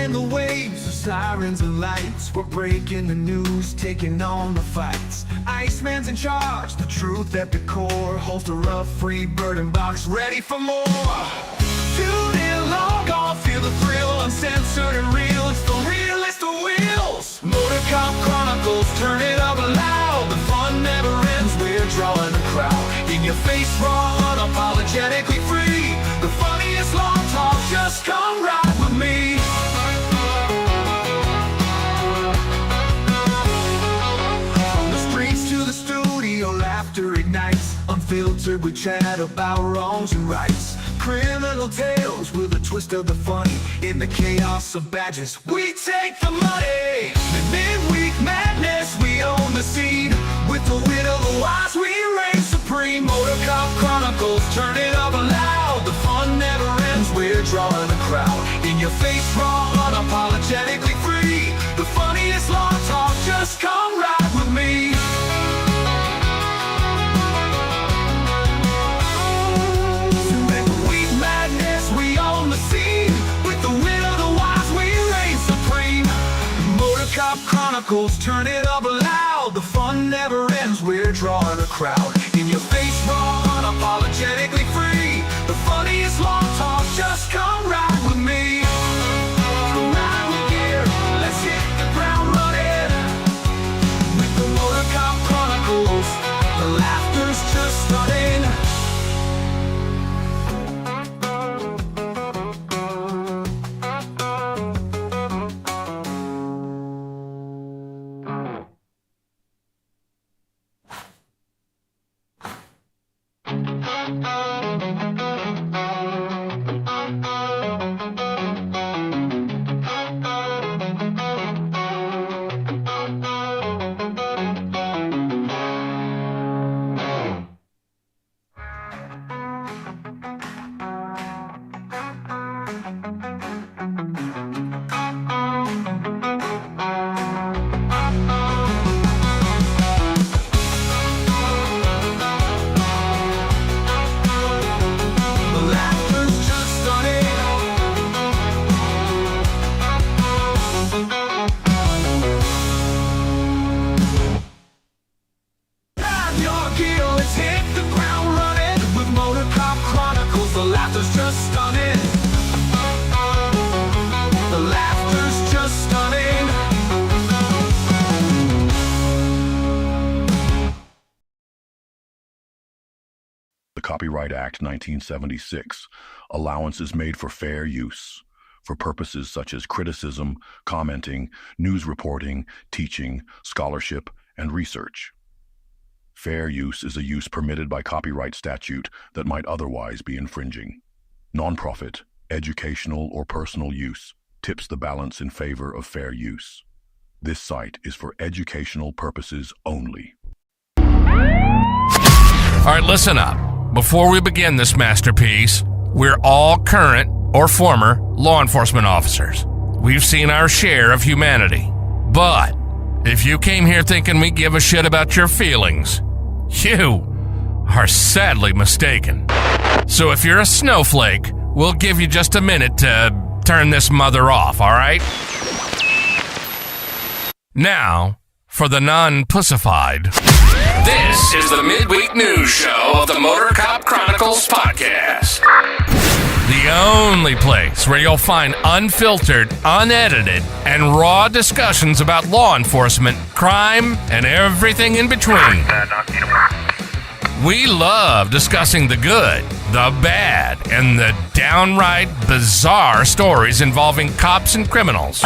in the waves of sirens and lights. We're breaking the news, taking on the fights. Iceman's in charge, the truth at the core. Holster up, free burden box, ready for more. Tune in, log on, feel the thrill, uncensored and real. It's the realest of wheels. Motor Cop Chronicles, turn it up loud. The fun never ends, we're drawing a crowd. In your face, raw, unapologetically free. The funniest long talk, just come ride with me. From the streets to the studio, laughter ignites. Unfiltered, we chat about wrongs and rights. Criminal tales with a twist of the funny. In the chaos of badges, we take the money. The midweek madness, we own the scene. With the wit of the wise, we reign supreme. Motor Cop Chronicles, turn it up loud. The fun never ends, we're drawing a crowd. In your face, raw, unapologetically free. The funniest long talk, just come ride with me. Chronicles, turn it up loud. The fun never ends, we're drawing a crowd. In your face, raw, unapologetically free. The funniest long talk, just come ride with me. Come ride with gear, let's hit the ground running. With the Motor Cop Chronicles, the laughter's just starting. Copyright Act 1976, allowance is made for fair use, for purposes such as criticism, commenting, news reporting, teaching, scholarship, and research. Fair use is a use permitted by copyright statute that might otherwise be infringing. Nonprofit, educational, or personal use tips the balance in favor of fair use. This site is for educational purposes only. All right, listen up. Before we begin this masterpiece, we're all current or former law enforcement officers. We've seen our share of humanity. But if you came here thinking we give a shit about your feelings, you are sadly mistaken. So if you're a snowflake, we'll give you just a minute to turn this mother off, all right? Now, for the non-pussified. This is the midweek news show of the Motor Cop Chronicles podcast. The only place where you'll find unfiltered, unedited, and raw discussions about law enforcement, crime, and everything in between. We love discussing the good, the bad, and the downright bizarre stories involving cops and criminals.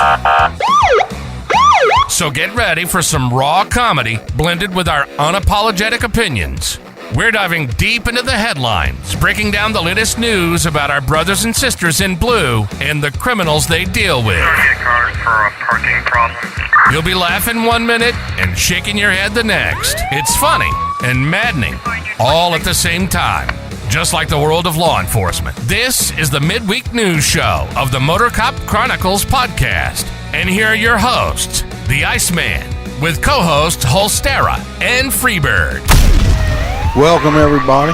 So get ready for some raw comedy blended with our unapologetic opinions. We're diving deep into the headlines, breaking down the latest news about our brothers and sisters in blue and the criminals they deal with. You'll be laughing 1 minute and shaking your head the next. It's funny and maddening all at the same time, just like the world of law enforcement. This is the midweek news show of the Motor Cop Chronicles podcast. And here are your hosts, the Iceman, with co-hosts Holstera and Freebird. Welcome, everybody.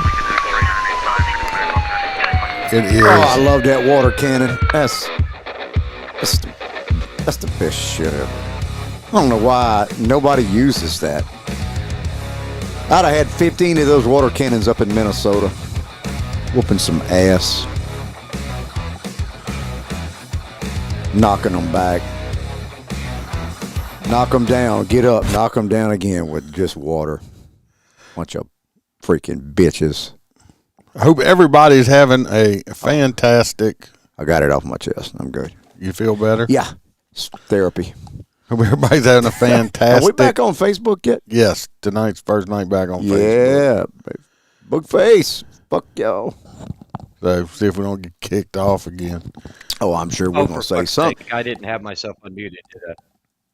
It is. Oh, I love that water cannon. That's That's the best shit ever. I don't know why nobody uses that. I'd have had 15 of those water cannons up in Minnesota, whooping some ass, knocking them back, knock them down, get up, knock them down again with just water. Bunch of freaking bitches. I hope everybody's having a fantastic. I got it off my chest. I'm good. You feel better? Yeah, it's therapy. Hope everybody's having a fantastic. Are we back on Facebook yet? Yes, tonight's first night back on Facebook. Yeah, book face. Fuck y'all. So see if we don't get kicked off again. Oh, I'm sure we're gonna say something. I didn't have myself unmuted, did I?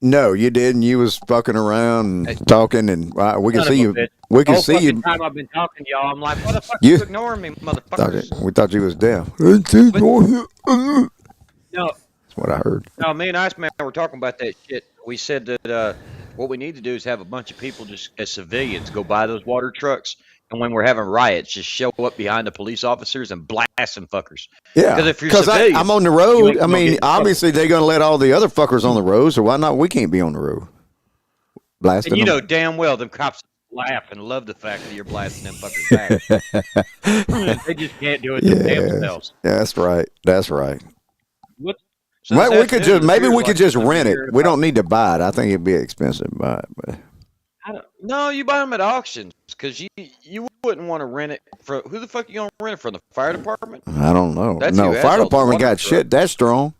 No, you didn't. You was fucking around and talking, and we can see you. We can see you. Time I've been talking to y'all, I'm like, what the fuck you ignoring me, motherfuckers? We thought you was deaf. No, That's what I heard. no, me and Iceman were talking about that shit. We said that what we need to do is have a bunch of people just as civilians go by those water trucks, and when we're having riots, just show up behind the police officers and blast them fuckers. Yeah, Because if you're civilian, I'm on the you road. ain't I gonna mean, get in trouble. obviously they're gonna let all the other fuckers on the road, so why not? We can't be on the road. Blasting And you them. know damn well them cops laugh and love the fact that you're blasting them fuckers back. They just can't do it themselves. Yeah, that's right. That's right. What? Well, we could just maybe we could just rent it. We don't need to buy it. I think it'd be expensive to buy it, but No, you buy them at auctions because you wouldn't want to rent it for who the fuck you gonna rent it from? The fire department? I don't know. That's No, who has fire all the department water got trucks. shit that strong.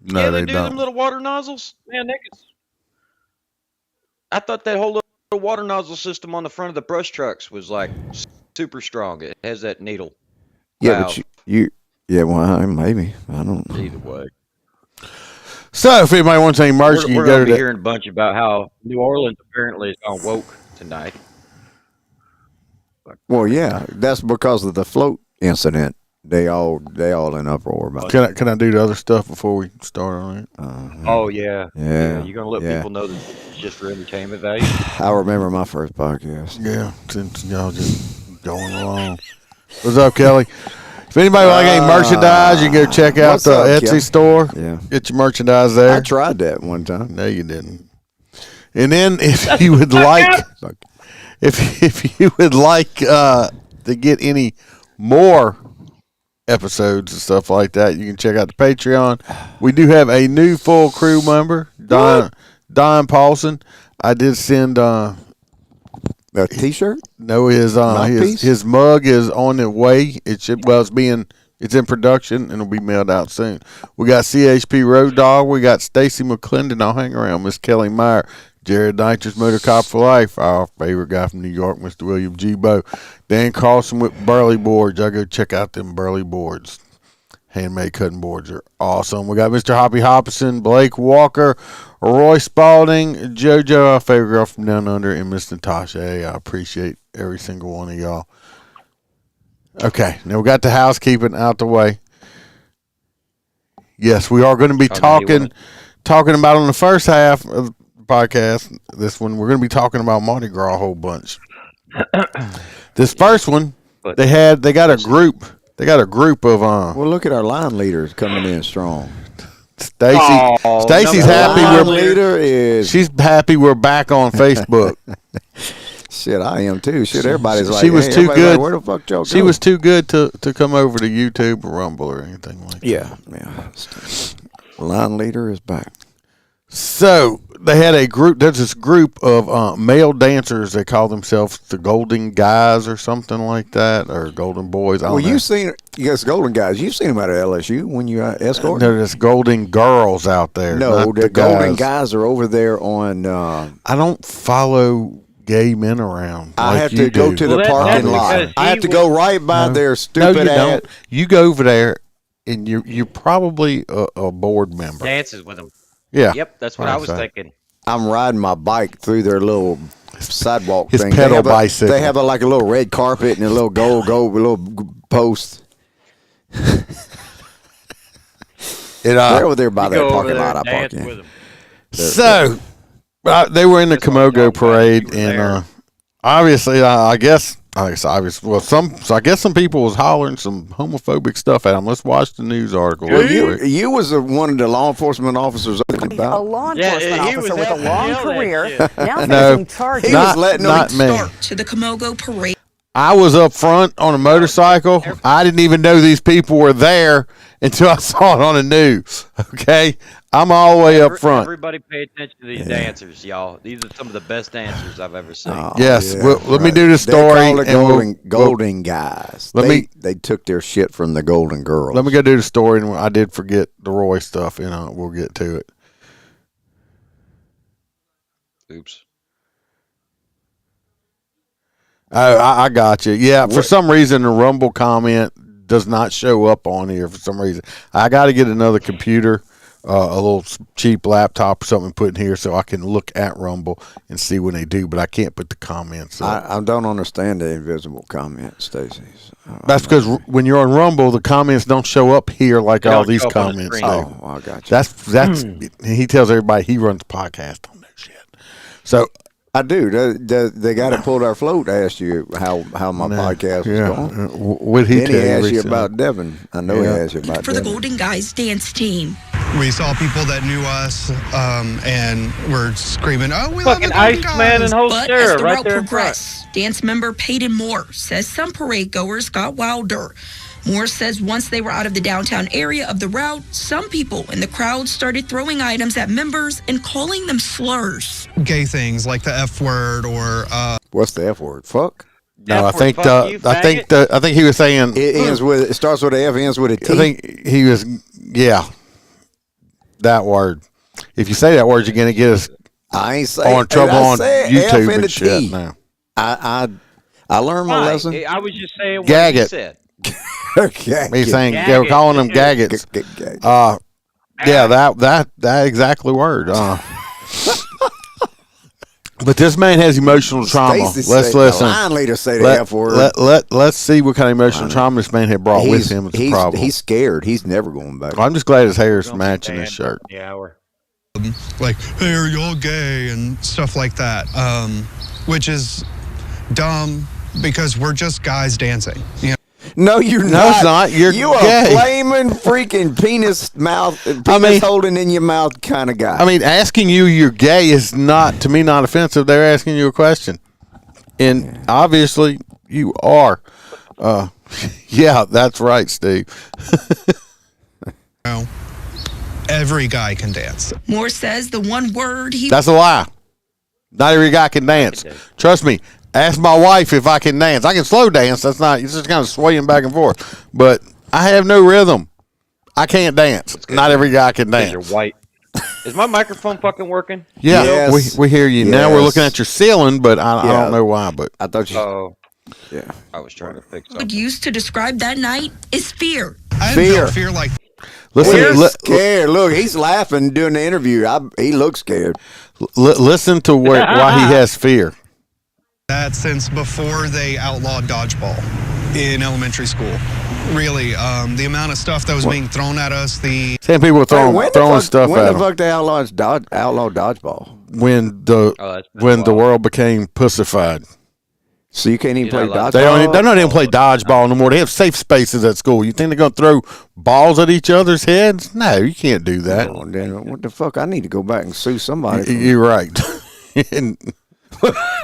No, yeah, they do don't. them little water nozzles. Man, I thought that whole little water nozzle system on the front of the brush trucks was like super strong. It has that needle. Yeah, valve. but yeah, well, maybe I don't know. Either way, So if anybody wants any merch, you we're can go gonna to be that. hearing a bunch about how New Orleans apparently is on woke tonight. Well, yeah, that's because of the float incident. They all in uproar about it. Can I do the other stuff before we start on it? Oh yeah, Yeah, You're gonna let yeah. people know that it's just for entertainment value. I remember my first podcast. Yeah, since y'all just going along. What's up, Kelly? If anybody like any merchandise, you can go check out what's the up, Etsy Kelly? store. Yeah, Get your merchandise there. I tried that one time. No, you didn't. And then if you would like, if you would like to get any more episodes and stuff like that, you can check out the Patreon. We do have a new full crew member, Don Paulson. I did send A T-shirt. no Mouthpiece? his mug is on the way. It's in production and it'll be mailed out soon. We got CHP Road Dog. We got Stacy McClendon. I'll hang around. Miss Kelly Meyer. Jared Nitrous, Motor Cop for Life. Our favorite guy from New York, Mr. William G. Bo. Dan Carlson with Burley Boards. Y'all go check out them Burley Boards. Handmade cutting boards are awesome. We got Mr. Hoppy Hopperson, Blake Walker, Roy Spalding, JoJo, our favorite girl from Down Under, and Miss Natasha. Hey, I appreciate every single one of y'all. Okay, now we got the housekeeping out the way. Yes, we are going to be talking about on the first half of the podcast. This one, we're going to be talking about Mardi Gras a whole bunch. This first one, they got a group. They got a group of Well, look at our line leaders coming in strong. Stacy's happy Line we're leader is she's happy we're back on Facebook. shit. I am too. Shit, everybody's like, She was hey, too everybody's good. Like, where the fuck y'all She go? was too good to come over to YouTube or Rumble or anything like that. Yeah. Line leader is back. So they had a group. There's this group of male dancers. They call themselves the Golden Guys or something like that, or Golden Boys. I don't know. You've seen Golden Guys. You've seen them out at LSU when you escort. There's Golden Girls out there. No, not the Golden Guys are over there on. I don't follow gay men around. I like have you to go do. to the Well, parking that's lot. because I have to he go right by their No, stupid you ass. don't. You go over there, and you're probably a board member. dances with them. Yeah. Yep, that's what I was thinking. I'm riding my bike through their little sidewalk His thing. pedal they bicycle. They have like a little red carpet and a little gold little post. They're over there by You that go over parking there lot I and park dance in. with them. So they were in the That's what I'm Camogo talking about. parade, You were there. and obviously, I guess I guess some people was hollering some homophobic stuff at him. Let's watch the news article. Well, you was one of the law enforcement officers A law enforcement officer with a long career now No, facing charges. not me. Start to the Camogo parade. I was up front on a motorcycle. I didn't even know these people were there until I saw it on the news. Okay, I'm all the way up front. Everybody pay attention to these dancers, y'all. These are some of the best dancers I've ever seen. Yes, let me do the story. They call it golden guys. They took their shit from the Golden Girls. Let me go do the story, and I did forget the Roy stuff. We'll get to it. Oops. I got you. Yeah, for some reason the Rumble comment does not show up on here for some reason. I got to get another computer, a little cheap laptop or something put in here so I can look at Rumble and see when they do, but I can't put the comments up. I don't understand the invisible comments, Stacey. That's because when you're on Rumble, the comments don't show up here like all these comments do. Oh, I got you. That's he tells everybody he runs the podcast on that shit. So I do. The guy that pulled our float asked you how my podcast was going. What he then he asked you about Devin. I know he asked you about For Devin. the Golden Guys dance team. We saw people that knew us and were screaming, "Oh, we love the Fucking Golden Guys!" Iceman and whole But Sarah as the right route there in front. progressed, dance member Peyton Moore says some parade goers got wilder. Moore says once they were out of the downtown area of the route, some people in the crowd started throwing items at members and calling them slurs. Gay things like the F word or What's the F word? Fuck. No, I F-word, think fuck you, I think he was saying It starts with an F, ends with a T. I think he was that word. If you say that word, you're gonna get us I ain't saying on trouble on F YouTube and and a shit T. now. I learned my lesson. I was just saying what Gag you it. said. Okay. He's saying Gag they were it. calling them gaggets. Yeah, that exactly word. But this man has emotional trauma. Stacey Let's said, listen. The line leader say the F word. Let's see what kind of emotional trauma this man had brought with him. It's a problem. He's scared. He's never going back. I'm just glad his hair is matching his shirt. The hour. like, "Hey, are y'all gay?" and stuff like that, which is dumb because we're just guys dancing. No, you're not. No, it's not. You're you a gay. flaming freaking penis holding in your mouth kind of guy. I mean, asking you're gay is not, to me, not offensive. They're asking you a question. And obviously you are. Yeah, that's right, Steve. Every guy can dance. Moore says the one word he That's a lie. Not every guy can dance. Trust me. Ask my wife if I can dance. I can slow dance. That's not, it's just kind of swaying back and forth. But I have no rhythm. I can't dance. Not every guy can dance. You're white. Is my microphone fucking working? Yeah, Yes. we hear you. Now we're looking at your ceiling, but I don't know why. But I thought you. Oh, Yeah. I was trying to fix would something. use to describe that night is fear. I Fear. felt fear like We're scared. Look, he's laughing during the interview. He looks scared. Listen to why he has fear. that since before they outlawed dodgeball in elementary school. Really, the amount of stuff that was being thrown at us, the Same people were throwing stuff when at the them. fuck they outlawed dodgeball? When the world became pussified. So you can't even play dodgeball? They don't even play dodgeball no more. They have safe spaces at school. You think they're going to throw balls at each other's heads? No, you can't do that. Oh, then what the fuck? I need to go back and sue somebody. You're right.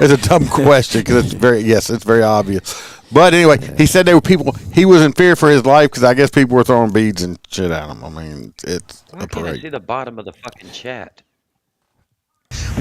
It's a dumb question because it's very obvious. But anyway, he said there were people. He was in fear for his life because I guess people were throwing beads and shit at him. I mean, it's Why a can't I see parade. the bottom of the fucking chat?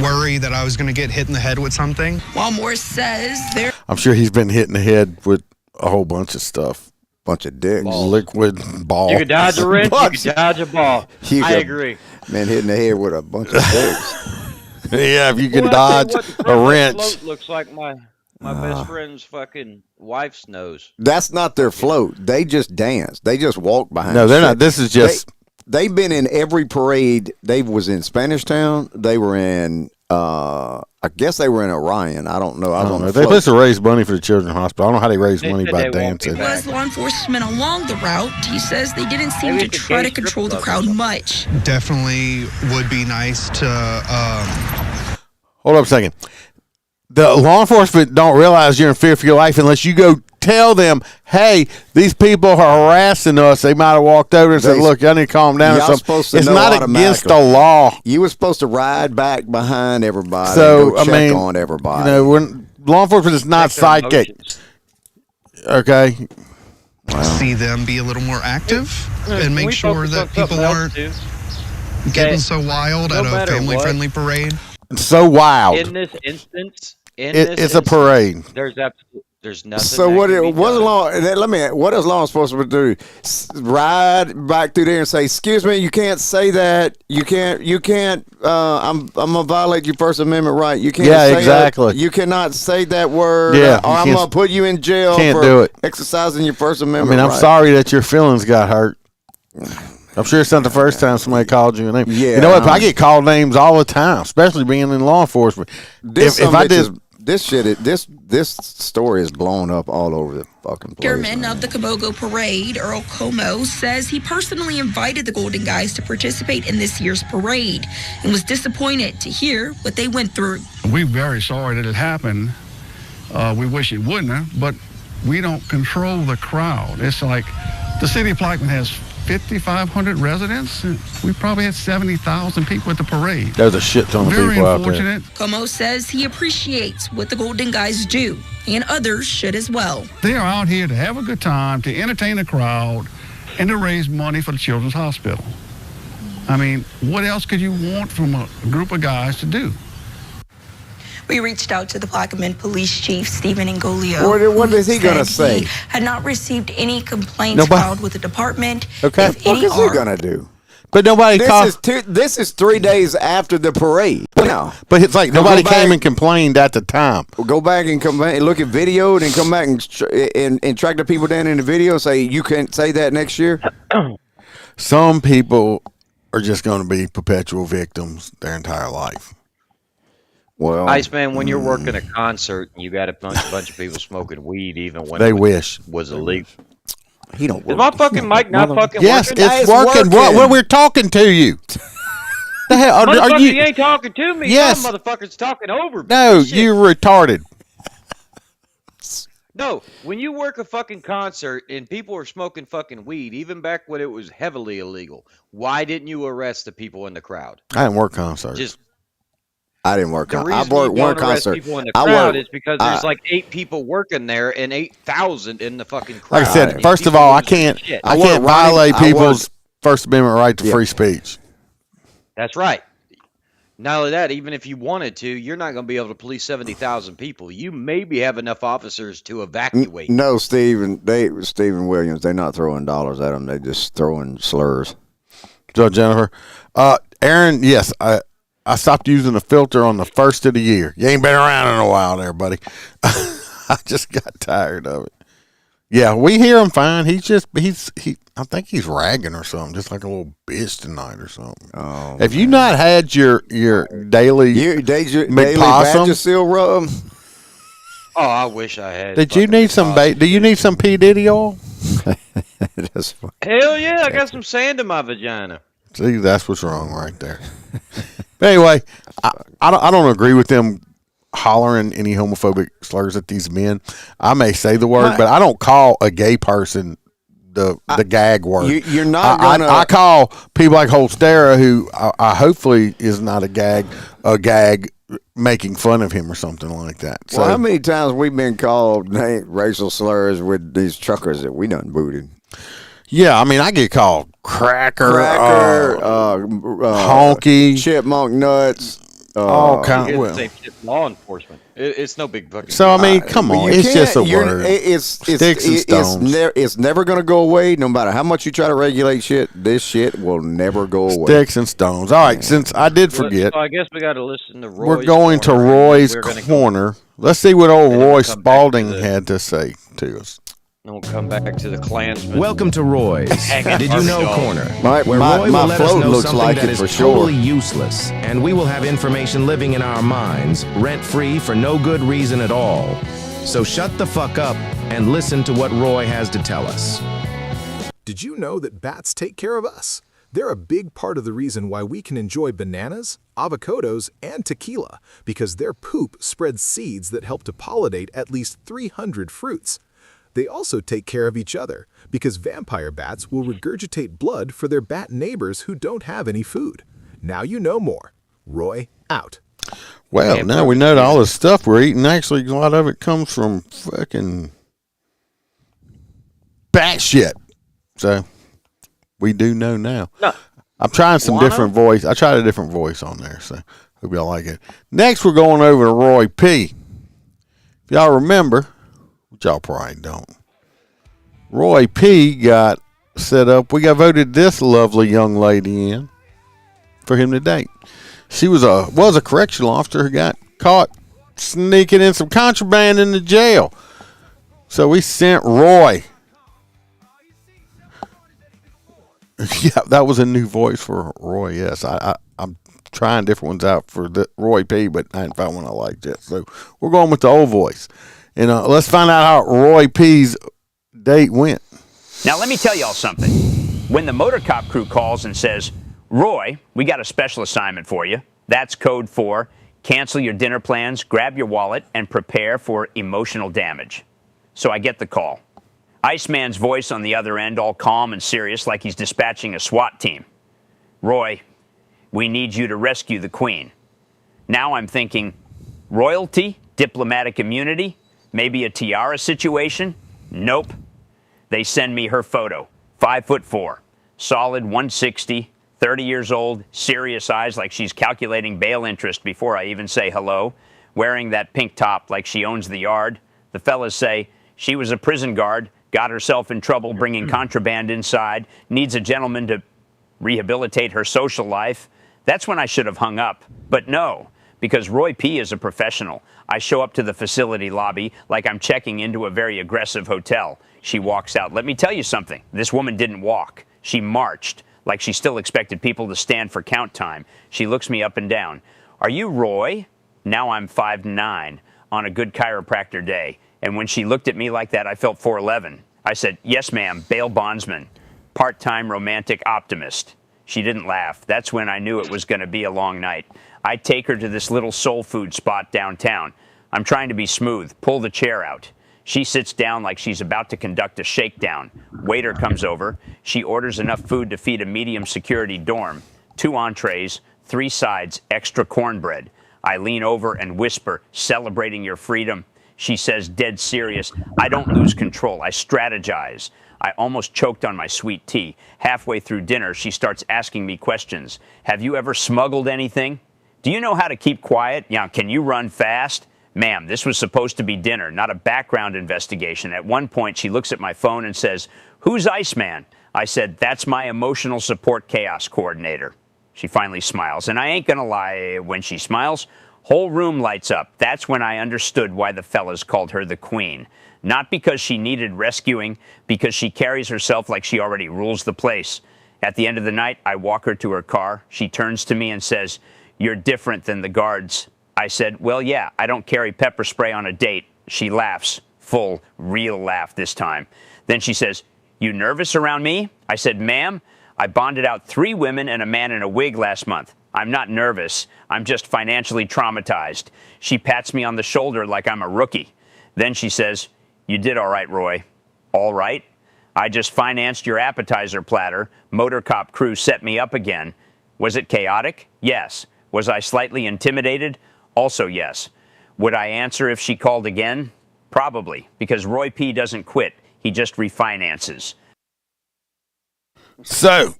worry that I was going to get hit in the head with something. While Moore says there I'm sure he's been hit in the head with a whole bunch of stuff. Bunch of dicks. Liquid ball. You could dodge a wrench, you could dodge a ball. I agree. Man hitting the head with a bunch of dicks. Yeah, if you can Well, I tell you dodge what, the front a of that wrench. float looks like my best friend's fucking wife's nose. That's not their float. They just dance. They just walk behind. No, they're shit. not. This is just. They've been in every parade. They was in Spanish Town. They were in. I guess they were in Orion. I don't know. I was on the They float. supposed to raise money for the children's hospital. I don't know how they raise They money said by they won't be dancing. back. was law enforcement along the route, he says they didn't seem Maybe to it's a try gay to control the strip crowd club. much. Definitely would be nice to Hold up a second. the law enforcement don't realize you're in fear for your life unless you go tell them, hey, these people are harassing us. They might have walked over and said, look, y'all need to calm down or something. It's not against the law. You were supposed to ride back behind everybody So, and go check on everybody. You know, law enforcement is not psychic. Okay? Wow. See them be a little more active and make sure that people aren't getting so wild at a family-friendly parade. So wild. In this instance, it's a parade. There's nothing. So what is law supposed to do? Ride back through there and say, "Excuse me, you can't say that. You can't. I'm gonna violate your First Amendment right. You can't. Yeah, say exactly. You cannot say that word. Yeah, or I'm gonna put you in jail for exercising your First Amendment. I mean, I'm sorry that your feelings got hurt. I'm sure it's not the first time somebody called you a name. Yeah, you know what? I get called names all the time, especially being in law enforcement. This story is blown up all over the fucking place. Chairman of the Kabogo Parade, Earl Como, says he personally invited the Golden Guys to participate in this year's parade and was disappointed to hear what they went through. We're very sorry that it happened. We wish it wouldn't have, but we don't control the crowd. It's like the city of Plaquemine has 5,500 residents. We probably had 70,000 people at the parade. There's a shit ton of people out there. Como says he appreciates what the Golden Guys do, and others should as well. They are out here to have a good time, to entertain the crowd, and to raise money for the Children's Hospital. I mean, what else could you want from a group of guys to do? We reached out to the Plaquemine Police Chief, Stephen Ngolio. What is he going to say? He had not received any complaints filed with the department. Okay. What is he going to do? But nobody This is 3 days after the parade. Now, but it's like nobody came and complained at the time. Go back and look at video, and then come back and track the people down in the video and say, you can't say that next year? Some people are just going to be perpetual victims their entire life. Well, Iceman, when you're working a concert and you got a bunch of people smoking weed, even when they was illegal. He don't work. Is my fucking mic not fucking yes, working? Yes, it's working. What we're talking to you. The hell are you ain't talking to me. Yes. Some motherfucker's talking over me. No, you're retarded. No, when you work a fucking concert and people are smoking fucking weed, even back when it was heavily illegal, why didn't you arrest the people in the crowd? I didn't work concerts. I didn't work. I worked one concert. People in the crowd is because there's like 8 people working there and 8,000 in the fucking crowd. Like I said, first of all, I can't violate people's First Amendment right to free speech. That's right. Not only that, even if you wanted to, you're not going to be able to police 70,000 people. You maybe have enough officers to evacuate. No, Stephen Williams, they're not throwing dollars at them. They're just throwing slurs. So, Jennifer, Aaron, yes, I stopped using the filter on the first of the year. You ain't been around in a while there, buddy. I just got tired of it. Yeah, we hear him fine. I think he's ragging or something, just like a little bitch tonight or something. Oh, have you not had your daily McPossum rub? Oh, I wish I had. Did you need some? Do you need some P Diddy oil? Hell yeah, I got some sand in my vagina. See, that's what's wrong right there. But anyway, I don't agree with them hollering any homophobic slurs at these men. I may say the word, but I don't call a gay person the gag word. You're not gonna. I call people like Holstera, who I hopefully is not a gag, making fun of him or something like that. So, well, how many times we've been called racial slurs with these truckers that we done booted? Yeah, I mean, I get called cracker, honky, chipmunk nuts. All kind of law enforcement. It's no big fucking. So I mean, come on, it's just a word. It's sticks and stones. It's never gonna go away, no matter how much you try to regulate shit. This shit will never go away. Sticks and stones. All right, since I did forget, so I guess we got to listen to Roy's. We're going to Roy's corner. Let's see what old Roy Spalding had to say to us. And we'll come back to the Klansman. Welcome to Roy's. Did you know corner? Where Roy will let us know something that is totally useless, and we will have information living in our minds, rent-free for no good reason at all. So shut the fuck up and listen to what Roy has to tell us. Did you know that bats take care of us? They're a big part of the reason why we can enjoy bananas, avocados, and tequila, because their poop spreads seeds that help to pollinate at least 300 fruits. They also take care of each other, because vampire bats will regurgitate blood for their bat neighbors who don't have any food. Now you know more. Roy, out. Well, now we know that all the stuff we're eating, actually, a lot of it comes from fucking bat shit. So, we do know now. No. I'm trying some different voice. I tried a different voice on there, so hope y'all like it. Next, we're going over to Roy P. If y'all remember, which y'all probably don't, Roy P got set up. We got voted this lovely young lady in for him to date. She was a correctional officer who got caught sneaking in some contraband into jail. So we sent Roy. Yeah, that was a new voice for Roy. Yes, I'm trying different ones out for the Roy P, but I didn't find one I liked yet. So we're going with the old voice. And let's find out how Roy P's date went. Now, let me tell y'all something. When the motor cop crew calls and says, Roy, we got a special assignment for you. That's code for cancel your dinner plans, grab your wallet, and prepare for emotional damage. So I get the call. Iceman's voice on the other end, all calm and serious, like he's dispatching a SWAT team. Roy, we need you to rescue the Queen. Now I'm thinking, royalty, diplomatic immunity, maybe a tiara situation? Nope. They send me her photo, 5'4", solid 160, 30 years old, serious eyes like she's calculating bail interest before I even say hello, wearing that pink top like she owns the yard. The fellas say she was a prison guard, got herself in trouble bringing contraband inside, needs a gentleman to rehabilitate her social life. That's when I should have hung up. But no, because Roy P. is a professional. I show up to the facility lobby like I'm checking into a very aggressive hotel. She walks out. Let me tell you something. This woman didn't walk. She marched like she still expected people to stand for count time. She looks me up and down. Are you Roy? Now I'm 5'9" on a good chiropractor day. And when she looked at me like that, I felt 4'11". I said, yes, ma'am, bail bondsman, part-time romantic optimist. She didn't laugh. That's when I knew it was going to be a long night. I take her to this little soul food spot downtown. I'm trying to be smooth, pull the chair out. She sits down like she's about to conduct a shakedown. Waiter comes over. She orders enough food to feed a medium security dorm. 2 entrees, 3 sides, extra cornbread. I lean over and whisper, celebrating your freedom. She says, dead serious, I don't lose control. I strategize. I almost choked on my sweet tea. Halfway through dinner, she starts asking me questions. Have you ever smuggled anything? Do you know how to keep quiet? Yeah, can you run fast? Ma'am, this was supposed to be dinner, not a background investigation. At one point, she looks at my phone and says, who's Iceman? I said, that's my emotional support chaos coordinator. She finally smiles, and I ain't gonna lie, when she smiles, whole room lights up. That's when I understood why the fellas called her the Queen. Not because she needed rescuing, because she carries herself like she already rules the place. At the end of the night, I walk her to her car. She turns to me and says, you're different than the guards. I said, well, yeah, I don't carry pepper spray on a date. She laughs, full, real laugh this time. Then she says, you nervous around me? I said, ma'am, I bonded out 3 women and a man in a wig last month. I'm not nervous. I'm just financially traumatized. She pats me on the shoulder like I'm a rookie. Then she says, you did all right, Roy. All right? I just financed your appetizer platter. Motor cop crew set me up again. Was it chaotic? Yes. Was I slightly intimidated? Also yes. Would I answer if she called again? Probably, because Roy P. doesn't quit. He just refinances. So,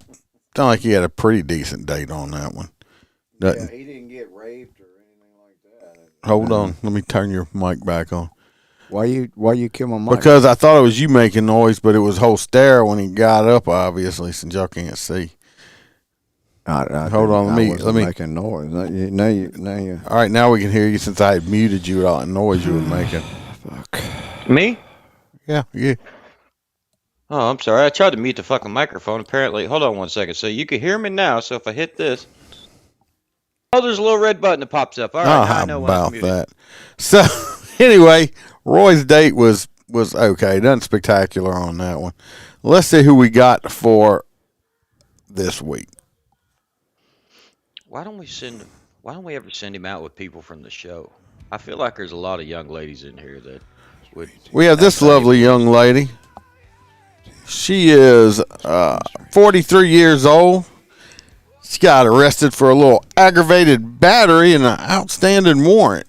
sound like he had a pretty decent date on that one. Yeah, he didn't get raped or anything like that. Hold on. Let me turn your mic back on. Why you kill my mic? Because I thought it was you making noise, but it was Holster when he got up, obviously, since y'all can't see. Hold on, let me making noise. Now you. All right, now we can hear you since I had muted you with all the noise you were making. Fuck. Me? Yeah. Oh, I'm sorry. I tried to mute the fucking microphone. Apparently, hold on one second. So you can hear me now. So if I hit this, oh, there's a little red button that pops up. All right, now I know when about it's muted. that. So anyway, Roy's date was okay. Nothing spectacular on that one. Let's see who we got for this week. Why don't we ever send him out with people from the show? I feel like there's a lot of young ladies in here that would. We have this lovely young lady. She is 43 years old. She got arrested for a little aggravated battery and an outstanding warrant.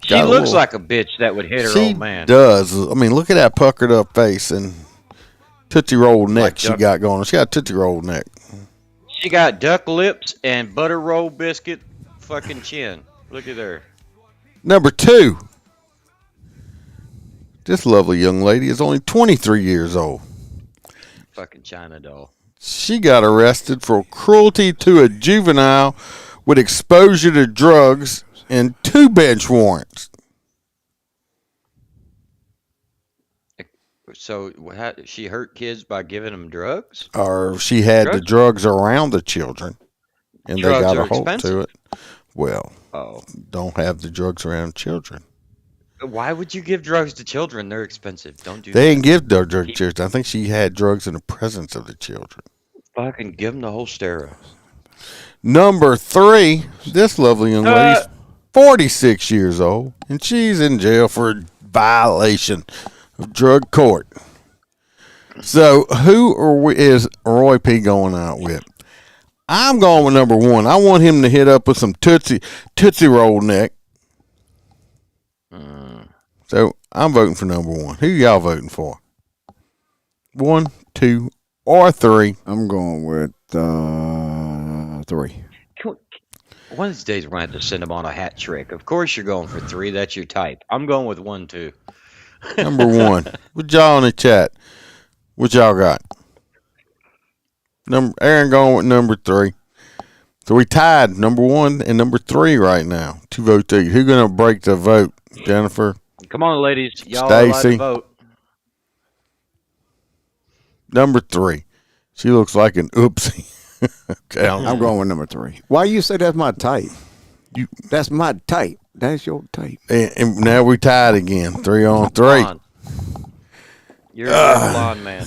She looks like a bitch that would hit her old man. She does. I mean, look at that puckered up face and Tootsie Roll neck she got going. She got a Tootsie Roll neck. She got duck lips and butter roll biscuit fucking chin. Look at her. Number 2. This lovely young lady is only 23 years old. Fucking China doll. She got arrested for cruelty to a juvenile with exposure to drugs and 2 bench warrants. So she hurt kids by giving them drugs? Or she had the drugs around the children, and drugs they got a hold expensive. to it. Well, don't have the drugs around children. Why would you give drugs to children? They're expensive. Don't do They that. didn't give the drugs to children. I think she had drugs in the presence of the children. Fucking give them the whole steroids. Number 3, this lovely young lady's 46 years old, and she's in jail for a violation of drug court. So who is Roy P going out with? I'm going with number 1. I want him to hit up with some Tootsie Roll neck. So I'm voting for number 1. Who y'all voting for? 1, 2, or 3? I'm going with 3. One of these days we're going to have to send them on a hat trick. Of course you're going for 3. That's your type. I'm going with 1, 2. Number 1. What y'all in the chat? What y'all got? Aaron going with number 3. So we tied number 1 and number 3 right now. 2 votes each. Who's going to break the vote? Jennifer? Come on, ladies. Y'all are allowed to Stacy? vote. Number 3. She looks like an oopsie. Okay, I'm going with number 3. Why you say that's my type? That's my type. That's your type. And now we tied again. 3 on 3. You're a blonde man.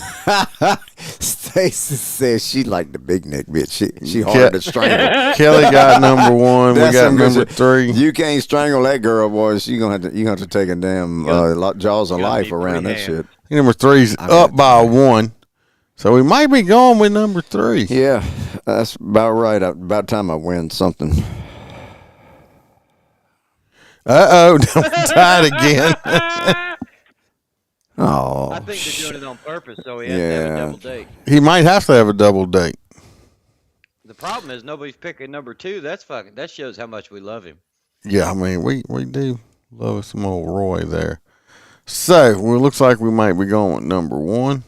Stacy says she like the big neck bitch. She hard to strangle. Kelly got number 1. We That's got some good number shit. 3. You can't strangle that girl, boy. You gonna have to take a damn jaws of life around that shit. Number 3's up by 1. So we might be going with number 3. Yeah, that's about right. About time I win something. Uh-oh, tied again. Oh, I think they're doing it on purpose, so he has to have a double date. He might have to have a double date. The problem is nobody's picking number 2. That shows how much we love him. Yeah, I mean, we do love some old Roy there. So, well, it looks like we might be going with number 1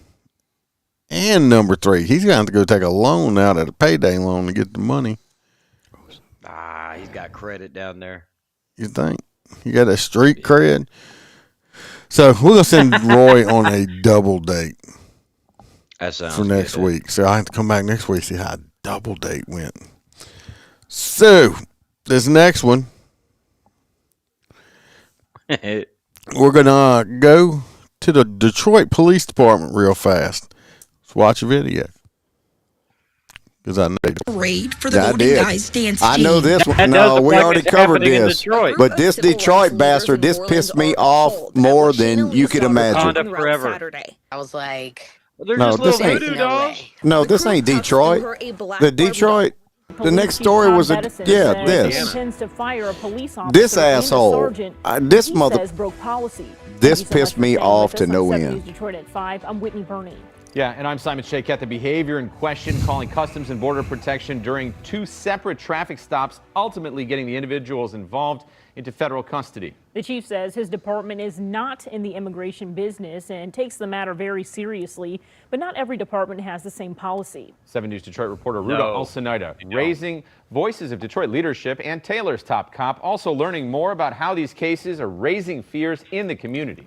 and number 3. He's going to have to go take a loan out at a payday loan to get the money. He's got credit down there. You think? You got a street cred? So, we're going to send Roy on a double date That sounds for next good. week. So, I have to come back next week and see how a double date went. So, this next one, we're going to go to the Detroit Police Department real fast. Let's watch a video. Because I know Parade for the Golden Guys dance team. I know this one. No, we already covered this. But this Detroit bastard, this pissed me off more than you could imagine. Forever. I was like, No, this ain't. No, this ain't Detroit. The Detroit. The next story was this. Intends to fire a police officer This and a asshole. sergeant This he mother. says broke policy. This Thank you so much pissed for me staying off with to us on no 7 end. News Detroit at 5. I'm Whitney Burney. Yeah, and I'm Simon Shakett. The behavior in question, calling Customs and Border Protection during 2 separate traffic stops, ultimately getting the individuals involved into federal custody. The chief says his department is not in the immigration business and takes the matter very seriously, but not every department has the same policy. 7 News Detroit reporter Ruda Alcinaida raising voices of Detroit leadership and Taylor's top cop, also learning more about how these cases are raising fears in the community.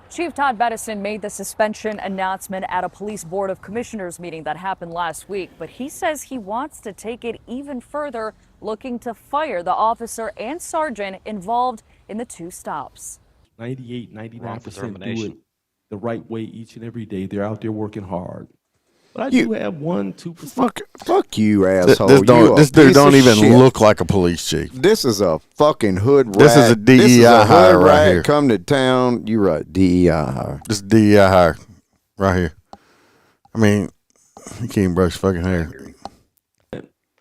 Chief Todd Bettison made the suspension announcement at a police board of commissioners meeting that happened last week, but he says he wants to take it even further, looking to fire the officer and sergeant involved in the 2 stops. 98, 99% do it the right way each and every day. They're out there working hard. But I do have 1-2%. Fuck you, asshole. This dude don't even look like a police chief. This is a fucking hood rat. This is a DEI hire right here. Come to town. You right, DEI hire. This is DEI hire right here. I mean, he can't even brush fucking hair.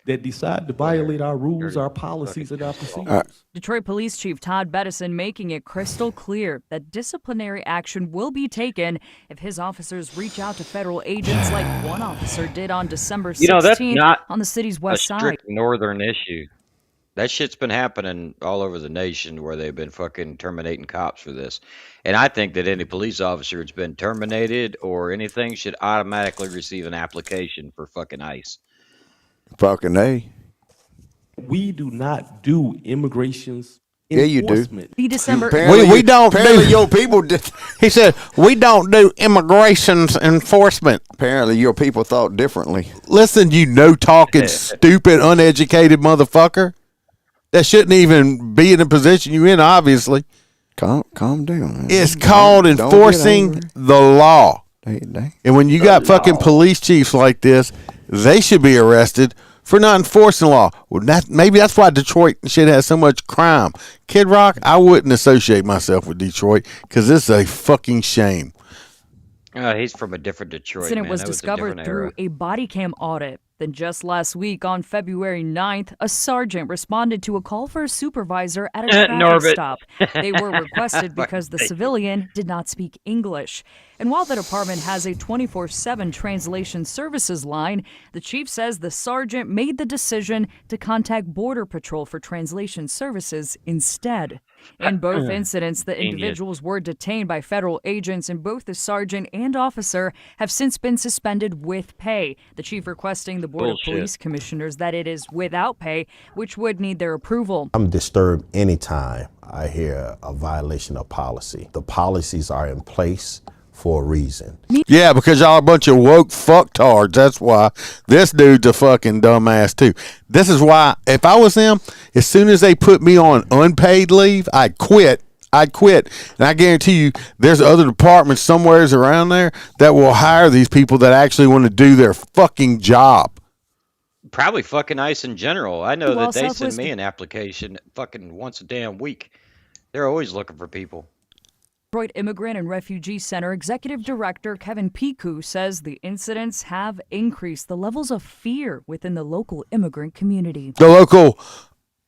That decide to violate our rules, our policies, and our procedures. Detroit Police Chief Todd Bettison making it crystal clear that disciplinary action will be taken if his officers reach out to federal agents like one officer did on December 16th that's not on the city's west a side. strict northern issue. That shit's been happening all over the nation where they've been fucking terminating cops for this. And I think that any police officer that's been terminated or anything should automatically receive an application for fucking ICE. Fucking A. We do not do immigrations. Yeah, you do. The December. We don't apparently do. your people did. He said we don't do immigrations enforcement. Apparently your people thought differently. Listen, you no-talking, stupid, uneducated motherfucker. That shouldn't even be in the position you're in, obviously. Calm down, man. It's called enforcing the law. And when you got fucking police chiefs like this, they should be arrested for not enforcing law. Well, maybe that's why Detroit shit has so much crime. Kid Rock, I wouldn't associate myself with Detroit because it's a fucking shame. He's from a different Detroit. The incident man. was That was a discovered different through era. a body cam audit. Then just last week, on February 9th, a sergeant responded to a call for a supervisor at a traffic Norbit. stop. They were requested because the civilian did not speak English. And while the department has a 24/7 translation services line, the chief says the sergeant made the decision to contact Border Patrol for translation services instead. In both incidents, the individuals were detained by federal agents, and both the sergeant and officer have since been suspended with pay. The chief requesting the Board of Police Commissioners that it is without pay, which would need their approval. I'm disturbed anytime I hear a violation of policy. The policies are in place for a reason. Yeah, because y'all are a bunch of woke fucktards. That's why this dude's a fucking dumbass too. This is why if I was them, as soon as they put me on unpaid leave, I'd quit. And I guarantee you there's other departments somewheres around there that will hire these people that actually want to do their fucking job. Probably fucking ICE in general. I know Well, that they Southwest- send me an application fucking once a damn week. They're always looking for people. Detroit Immigrant and Refugee Center Executive Director Kevin Piku says the incidents have increased the levels of fear within the local immigrant community. The local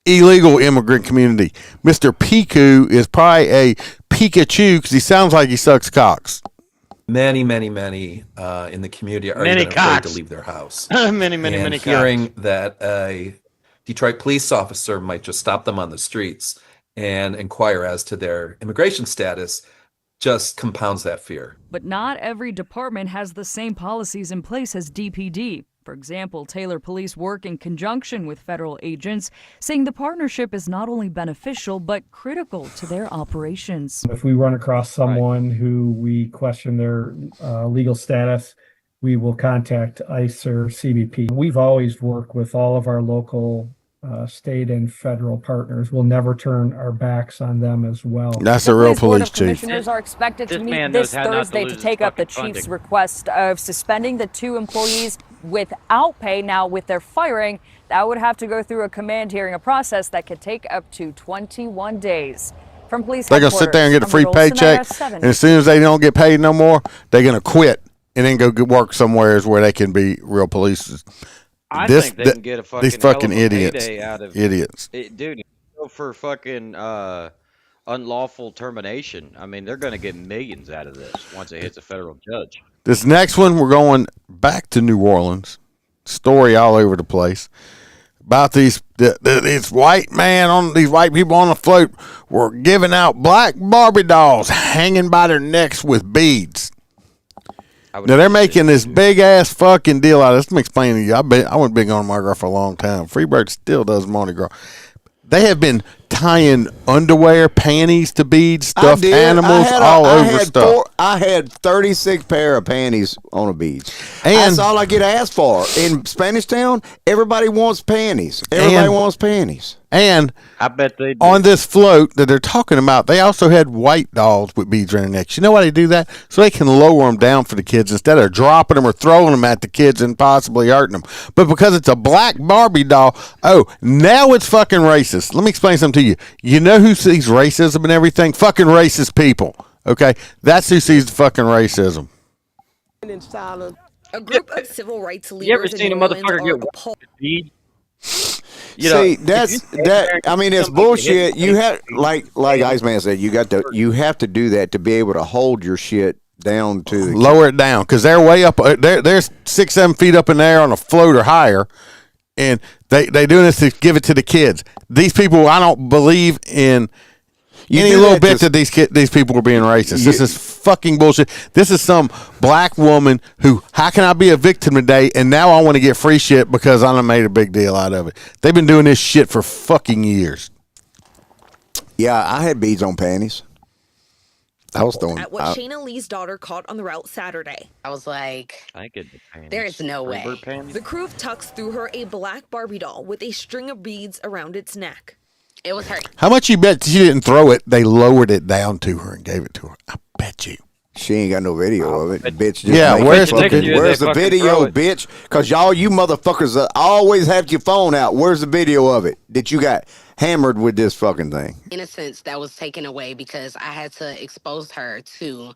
illegal immigrant community. Mr. Piku is probably a Pikachu because he sounds like he sucks cocks. Many in the community are Many even afraid to cocks. leave their house. Many And cocks. hearing that a Detroit police officer might just stop them on the streets and inquire as to their immigration status just compounds that fear. But not every department has the same policies in place as DPD. For example, Taylor Police work in conjunction with federal agents, saying the partnership is not only beneficial but critical to their operations. If we run across someone who we question their legal status, we will contact ICE or CBP. We've always worked with all of our local state and federal partners. We'll never turn our backs on them as well. That's a real Board police of chief. Commissioners are expected to This meet man this knows how not to Thursday lose to his take up the fucking chief's funding. request of suspending the 2 employees without pay. Now, with their firing, that would have to go through a command hearing, a process that could take up to 21 days. From police They're going to sit there and get a headquarters, free I'm Rose paycheck, Scenario 7. and as soon as they don't get paid no more, they're going to quit and then go work somewhere where they can be real police. I think they can get a fucking these fucking hell of a idiots. payday out of Idiots. Dude, go for fucking unlawful termination. I mean, they're going to get millions out of this once it hits a federal judge. This next one, we're going back to New Orleans. Story all over the place about these white people on the float were giving out black Barbie dolls hanging by their necks with beads. Now they're making this big ass fucking deal out of this. Let me explain to you. I went big on Mardi Gras for a long time. Freebird still does Mardi Gras. They have been tying underwear, panties to beads, stuffed animals, all over stuff. I had 36 pair of panties on a beach. And that's all I get asked for. In Spanish Town, everybody wants panties. Everybody wants panties. And I bet they do. On this float that they're talking about, they also had white dolls with beads around their necks. You know why they do that? So they can lower them down for the kids instead of dropping them or throwing them at the kids and possibly hurting them. But because it's a black Barbie doll, now it's fucking racist. Let me explain something to you. You know who sees racism and everything? Fucking racist people. Okay? That's who sees the fucking racism. A group of civil rights leaders You ever seen a motherfucker get appalled. bead? See, that's that. I mean, it's bullshit. You have like Iceman said, you have to do that to be able to hold your shit down to lower it down because they're way up. They're 6-7 feet up in the air on a float or higher, and they doing this to give it to the kids. These people, I don't believe in. Any little bit that these people were being racist. This is fucking bullshit. This is some black woman who, how can I be a victim today and now I want to get free shit because I done made a big deal out of it. They've been doing this shit for fucking years. Yeah, I had beads on panties. I was throwing At what Shayna Lee's daughter caught on the route Saturday. I was like, there is no way. The crew of Tux threw her a black Barbie doll with a string of beads around its neck. It was her. How much you bet she didn't throw it? They lowered it down to her and gave it to her. I bet you. She ain't got no video of it, bitch. Where's the video, bitch? Because you motherfuckers always have your phone out. Where's the video of it that you got hammered with this fucking thing? Innocence that was taken away because I had to expose her to,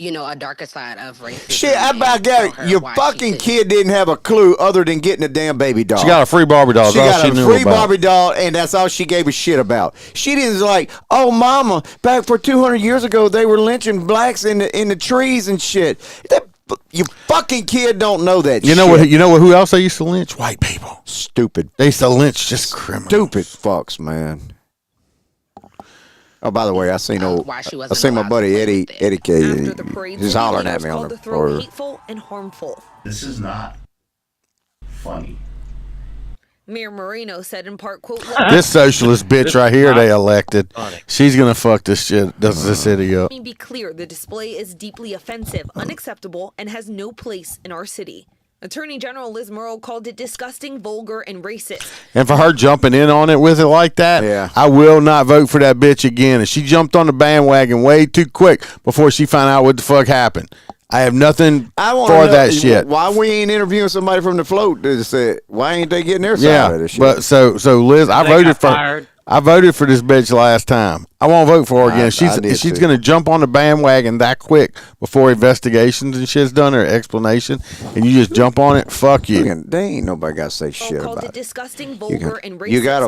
a darker side of racism. Shit, I about got your fucking kid didn't have a clue other than getting a damn baby doll. She got a free Barbie doll. She got a free Barbie doll, and that's all she gave a shit about. She didn't like, oh, mama, back for 200 years ago, they were lynching blacks in the trees and shit. Your fucking kid don't know that. You know shit. You know what? Who else they used to lynch? White people. Stupid. They used to lynch just criminals. Stupid fucks, man. Oh, by the way, I seen my buddy Eddie K. He's hollering at me on the floor. Hateful and harmful. This is not funny. Mayor Moreno said in part, quote, this socialist bitch right here they elected, she's gonna fuck this city up. Let me be clear, the display is deeply offensive, unacceptable, and has no place in our city. Attorney General Liz Murrow called it disgusting, vulgar, and racist. And for her jumping in on it with it like that, I will not vote for that bitch again. And she jumped on the bandwagon way too quick before she found out what the fuck happened. I have nothing for that shit. Why we ain't interviewing somebody from the float that said, why ain't they getting their side of this shit? But so Liz, I voted for this bitch last time. I won't vote for her again. She's going to jump on the bandwagon that quick before investigations and shit's done or explanation, and you just jump on it. Fuck you. They ain't nobody got to say shit about it. Disgusting, vulgar, and racist. You got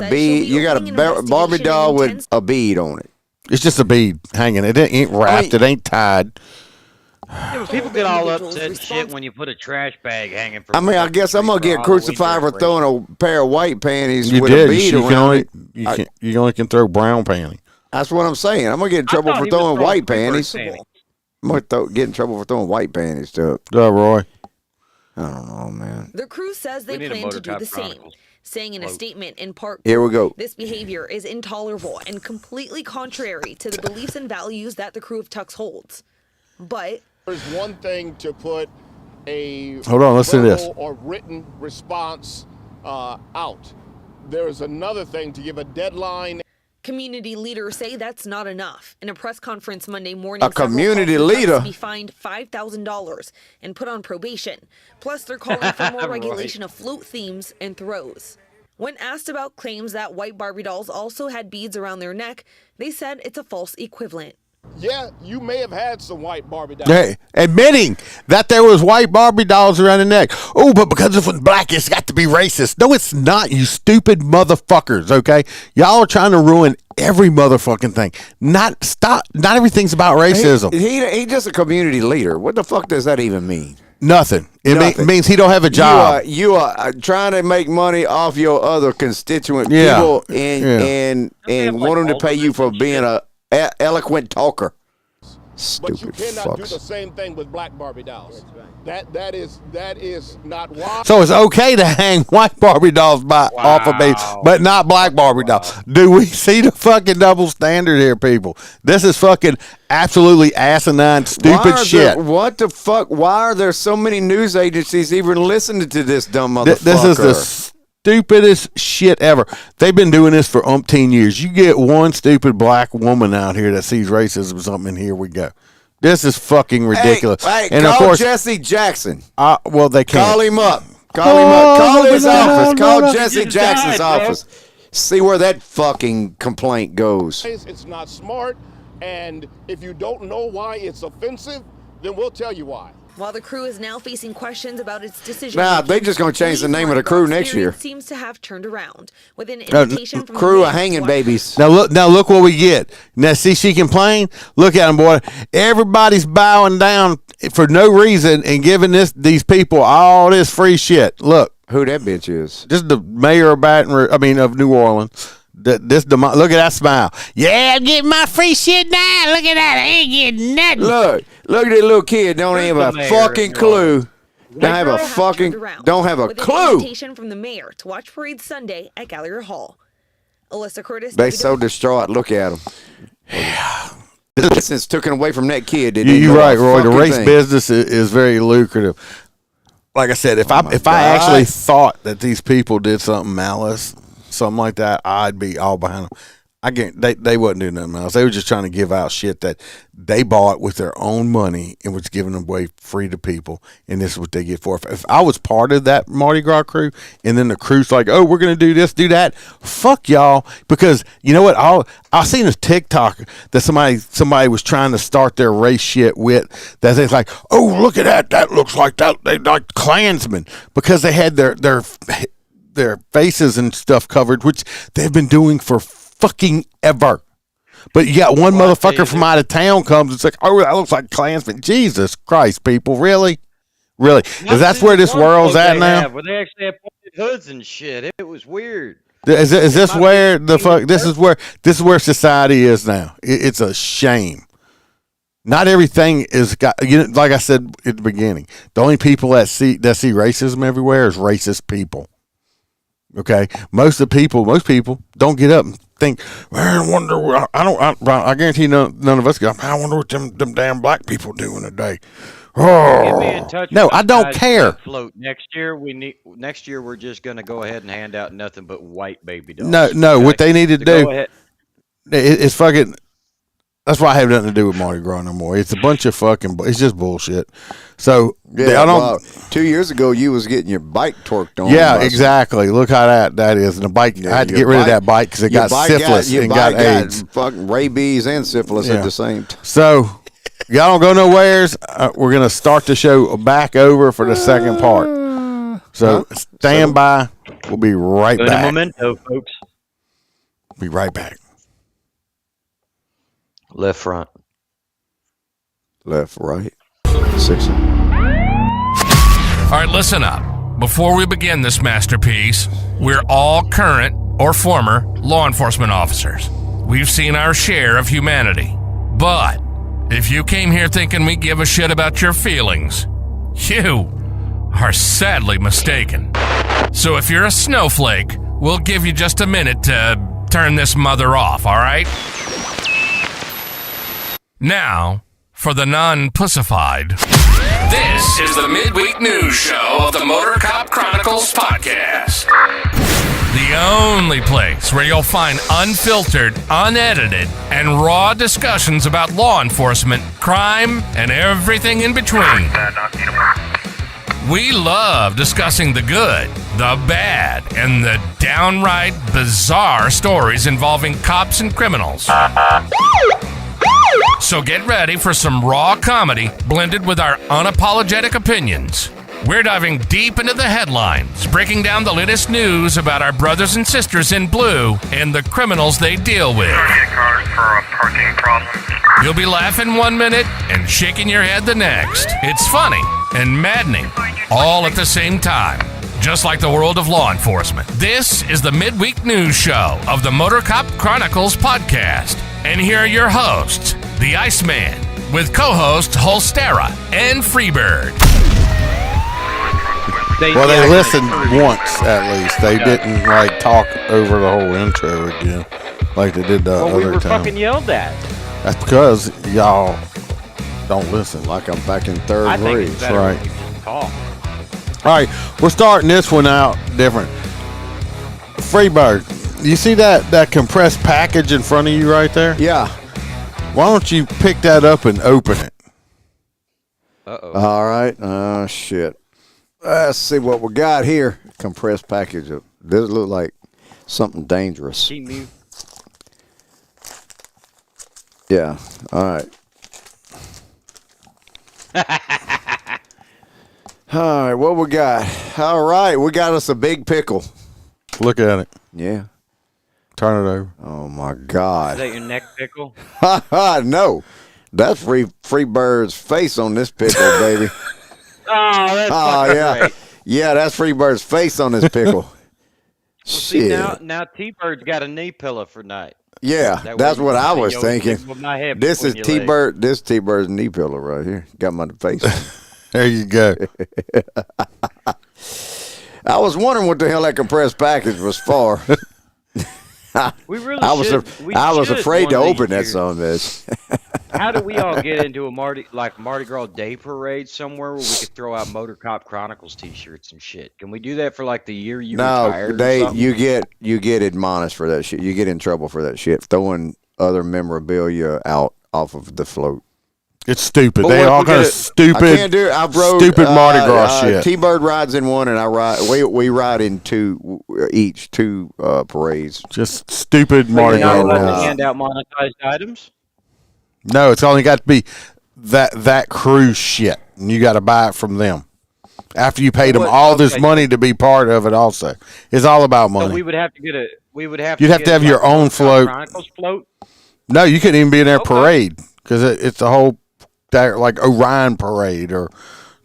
a bead. You got a Barbie doll with a bead on it. It's just a bead hanging. It ain't wrapped. It ain't tied. Yeah, but people get all upset and shit when you put a trash bag hanging from. I guess I'm gonna get crucified for throwing a pair of white panties with a bead around it. You only can throw brown panties. That's what I'm saying. I'm gonna get in trouble for throwing white panties. I'm gonna get in trouble for throwing white panties too. Roy. I don't know, man. The crew says they plan to do the same, saying in a statement in part, here we go. This behavior is intolerable and completely contrary to the beliefs and values that the crew of Tux holds. But there's one thing to put a hold on, listen to this. or written response out. There's another thing to give a deadline. Community leaders say that's not enough. In a press conference Monday morning, a community leader to be fined $5,000 and put on probation. Plus, they're calling for more regulation of float themes and throws. When asked about claims that white Barbie dolls also had beads around their neck, they said it's a false equivalent. Yeah, you may have had some white Barbie dolls. Hey, admitting that there was white Barbie dolls around the neck. Oh, but because it was black, it's got to be racist. No, it's not, you stupid motherfuckers, okay? Y'all are trying to ruin every motherfucking thing. Not everything's about racism. He's just a community leader. What the fuck does that even mean? Nothing. It means he don't have a job. You are trying to make money off your other constituent people and want them to pay you for being a eloquent talker. Stupid but you cannot fucks. do the same thing with black Barbie dolls. That is not why. So it's okay to hang white Barbie dolls off of me, but not black Barbie dolls. Do we see the fucking double standard here, people? This is fucking absolutely asinine, stupid shit. What the fuck? Why are there so many news agencies even listening to this dumb motherfucker? This is stupidest shit ever. They've been doing this for umpteen years. You get one stupid black woman out here that sees racism or something, and here we go. This is fucking ridiculous. Hey, and call of course, Jesse Jackson. Well, they can't. Call him up. Call his office. Call Jesse Jackson's office. See where that fucking complaint goes. It's not smart, and if you don't know why it's offensive, then we'll tell you why. While the crew is now facing questions about its decision, Nah, they just gonna change the name of the crew next year. Seems to have turned around with an invitation from crew the of hanging babies. Now look what we get. Now see, she complained. Look at them, boy. Everybody's bowing down for no reason and giving these people all this free shit. Look who that bitch is. Just the mayor of of New Orleans. Look at that smile. Yeah, I'm getting my free shit now. Look at that. I ain't getting nothing. Look at that little kid. Don't have a fucking clue. Don't have a clue. Invitation from the mayor to watch parade Sunday at Gallery Hall. Alyssa Curtis. They so distraught. Look at them. Yeah. This is taken away from that kid. You're right, Roy. The race business is very lucrative. Like I said, if I actually thought that these people did something malice, something like that, I'd be all behind them. They wasn't doing nothing else. They were just trying to give out shit that they bought with their own money and was giving them away free to people. And this is what they get for it. If I was part of that Mardi Gras crew, and then the crew's like, "Oh, we're gonna do this, do that," fuck y'all. Because you know what? I seen a TikTok that somebody was trying to start their race shit with. That they're like, "Oh, look at that! That looks like that. They like Klansmen," because they had their faces and stuff covered, which they've been doing for fucking ever. But you got one motherfucker from out of town comes and says, "Oh, that looks like Klansman." Jesus Christ, people, really? Is that where this world's at now? Where they actually have pointed hoods and shit. It was weird. Is this where the fuck? This is where society is now. It's a shame. Not everything is got. Like I said at the beginning, the only people that see racism everywhere is racist people. Okay, most people don't get up and think, "Man, I wonder." I guarantee none of us go, "I wonder what them damn black people doing today." Oh, no, I don't care. Float next year. Next year we're just gonna go ahead and hand out nothing but white baby dolls. No. What they need to do, it's fucking. That's why I have nothing to do with Mardi Gras no more. It's a bunch of fucking. It's just bullshit. So yeah, I don't. 2 years ago, you was getting your bike torqued on. Yeah, exactly. Look how that is. And the bike, I had to get rid of that bike because it got syphilis and got AIDS. Fucking rabies and syphilis at the same time. So y'all don't go nowheres. We're gonna start the show back over for the second part. So stand by. We'll be right back. Memento, folks. Be right back. Left front. Left, right. 6. All right, listen up. Before we begin this masterpiece, we're all current or former law enforcement officers. We've seen our share of humanity. But if you came here thinking we give a shit about your feelings, you are sadly mistaken. So if you're a snowflake, we'll give you just a minute to turn this mother off, all right? Now, for the non-pussified. This is the midweek news show of the Motor Cop Chronicles podcast. The only place where you'll find unfiltered, unedited, and raw discussions about law enforcement, crime, and everything in between. We love discussing the good, the bad, and the downright bizarre stories involving cops and criminals. So get ready for some raw comedy blended with our unapologetic opinions. We're diving deep into the headlines, breaking down the latest news about our brothers and sisters in blue and the criminals they deal with. You'll be laughing 1 minute and shaking your head the next. It's funny and maddening all at the same time, just like the world of law enforcement. This is the midweek news show of the Motor Cop Chronicles podcast. And here are your hosts, the Iceman, with co-hosts Holstera and Freebird. They listened once at least. They didn't talk over the whole intro again like they did the other time. We were fucking yelled at. That's because y'all don't listen. Like I'm back in third grade. Right. All right, we're starting this one out different. Freebird, you see that compressed package in front of you right there? Yeah. Why don't you pick that up and open it? Uh-oh. All right. Shit. Let's see what we got here. Compressed package. This look like something dangerous. Yeah. All right. All right. What we got? All right. We got us a big pickle. Look at it. Yeah. Turn it over. Oh my God. Is that your neck pickle? No. That's Freebird's face on this pickle, baby. Oh, that's fucking yeah. great. Yeah, that's Freebird's face on this pickle. See, Shit. now T-Bird's got a knee pillow for night. Yeah, That way that's you what can I see was your thinking. dick with my head This is between your T-Bird. This T-Bird's knee pillow right here. Got my face. There you go. I was wondering what the hell that compressed package was for. We really I was should. We I was should afraid to one of these open that years. son of a bitch. How do we all get into a Mardi Gras day parade somewhere where we could throw out Motor Cop Chronicles T-shirts and shit? Can we do that for like the year you retired? No, you get admonished for that shit. You get in trouble for that shit. Throwing other memorabilia out off of the float. It's stupid. But They what all if we kind of get it? stupid. I can't do it. I rode stupid Mardi Gras shit. T-Bird rides in one, and I ride. We ride in two parades. Just stupid So Mardi you're not Gras. allowed to hand out monetized items? No, it's only got to be that cruise shit, and you got to buy it from them after you paid them all this money to be part of it. Also, it's all about money. So we would have to get a. We would have. You'd have to have your own Motor Cop float. Chronicles float. No, you couldn't even be in their parade because it's the whole like Orion parade or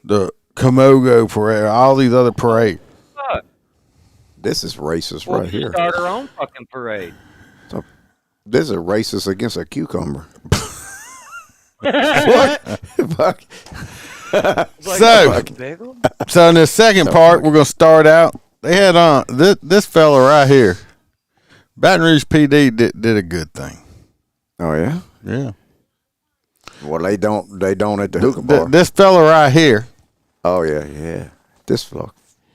the Komodo parade, or all these other parades. Fuck. This is racist We'll right just here. start our own fucking parade. This is racist against a cucumber. What? Fuck. So in the second part, we're gonna start out. They had this fella right here. Baton Rouge PD did a good thing. Oh yeah, yeah. Well, they don't at the hookah bar. This fella right here. Oh yeah. This fella,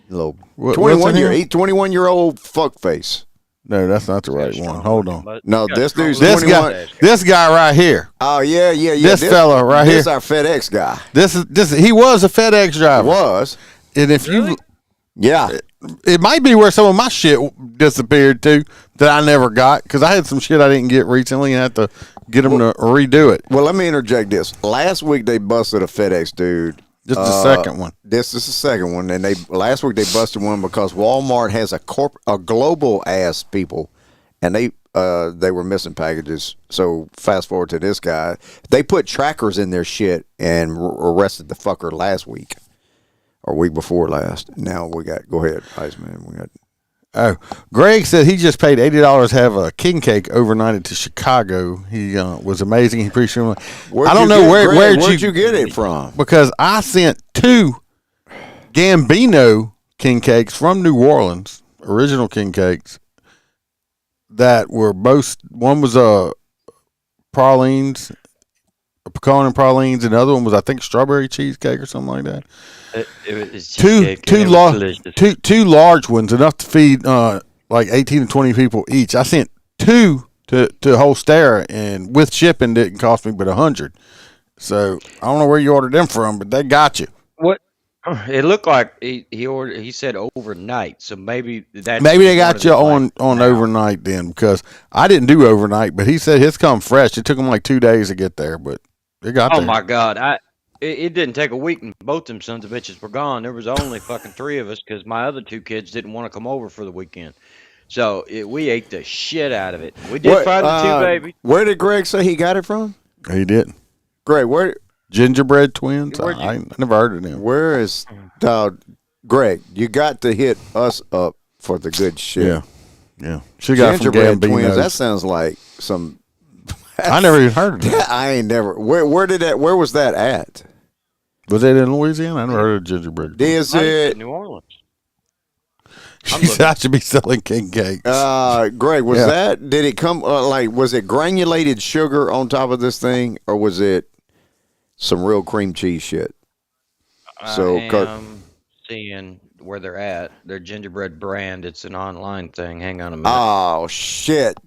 little What's 21-year-old fuckface. No, that's not the right one. Hold on. No, this dude's this 21. this guy right here. Oh yeah. This fella right here. This is our FedEx guy. This he was a FedEx driver. Was. And if you yeah. It might be where some of my shit disappeared too that I never got because I had some shit I didn't get recently and had to get them to redo it. Well, let me interject this. Last week they busted a FedEx dude. This is the second one. This is the second one, and last week they busted one because Walmart has a global ass people, and they were missing packages. So fast forward to this guy, they put trackers in their shit and arrested the fucker last week. Or week before last. Now we got. Go ahead, Iceman. We got. Oh, Greg said he just paid $80 to have a king cake overnighted to Chicago. He was amazing. He pretty sure. I don't know where'd you get it from? Because I sent 2 Gambino king cakes from New Orleans, original king cakes that were both. One was pralines, a pecan and pralines, and the other one was I think strawberry cheesecake or something like that. Two large ones, enough to feed like 18 to 20 people each. I sent 2 to Holstera, and with shipping didn't cost me but $100. So I don't know where you ordered them from, but they got you. What? It looked like he ordered. He said overnight, so maybe that's maybe they got you on overnight then, because I didn't do overnight, but he said his come fresh. It took him like 2 days to get there, but it got there. Oh my God! It didn't take a week, and both them sons of bitches were gone. There was only fucking 3 of us because my other 2 kids didn't want to come over for the weekend. So we ate the shit out of it. We did find the 2 babies. Where did Greg say he got it from? He didn't. Greg, where? Gingerbread Twins? I never heard of them. Where is Greg? You got to hit us up for the good shit. Yeah. She got Gingerbread from Twins. Gambino's. That sounds like some. I never even heard of that. I ain't never. Where was that at? Was it in Louisiana? I never heard of gingerbread. Is it New Orleans? She said I should be selling king cakes. Greg, was that? Did it come was it granulated sugar on top of this thing, or was it some real cream cheese shit? I am seeing where they're at. Their gingerbread brand. It's an online thing. Hang on a minute. Oh shit,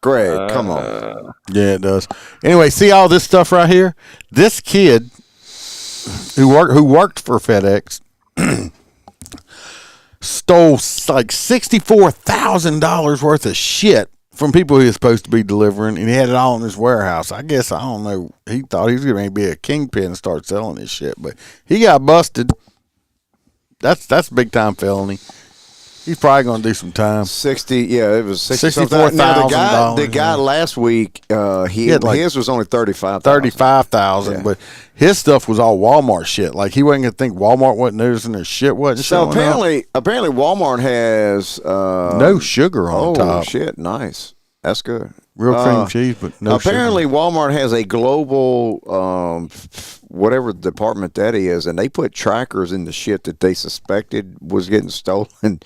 Greg, come on. Yeah, it does. Anyway, see all this stuff right here? This kid who worked for FedEx stole like $64,000 worth of shit from people he was supposed to be delivering, and he had it all in his warehouse. I guess, I don't know, he thought he was going to be a kingpin and start selling this shit, but he got busted. That's a big time felony. He's probably going to do some time. 60, yeah, it was $64,000. The guy last week, his was only $35,000. $35,000, but his stuff was all Walmart shit. Like, he wasn't going to think Walmart wasn't noticing their shit wasn't So showing apparently Walmart has no sugar on top. Oh shit, nice. That's good. Real cream cheese, but no apparently sugar. Walmart has a global whatever department that is, and they put trackers in the shit that they suspected was getting stolen.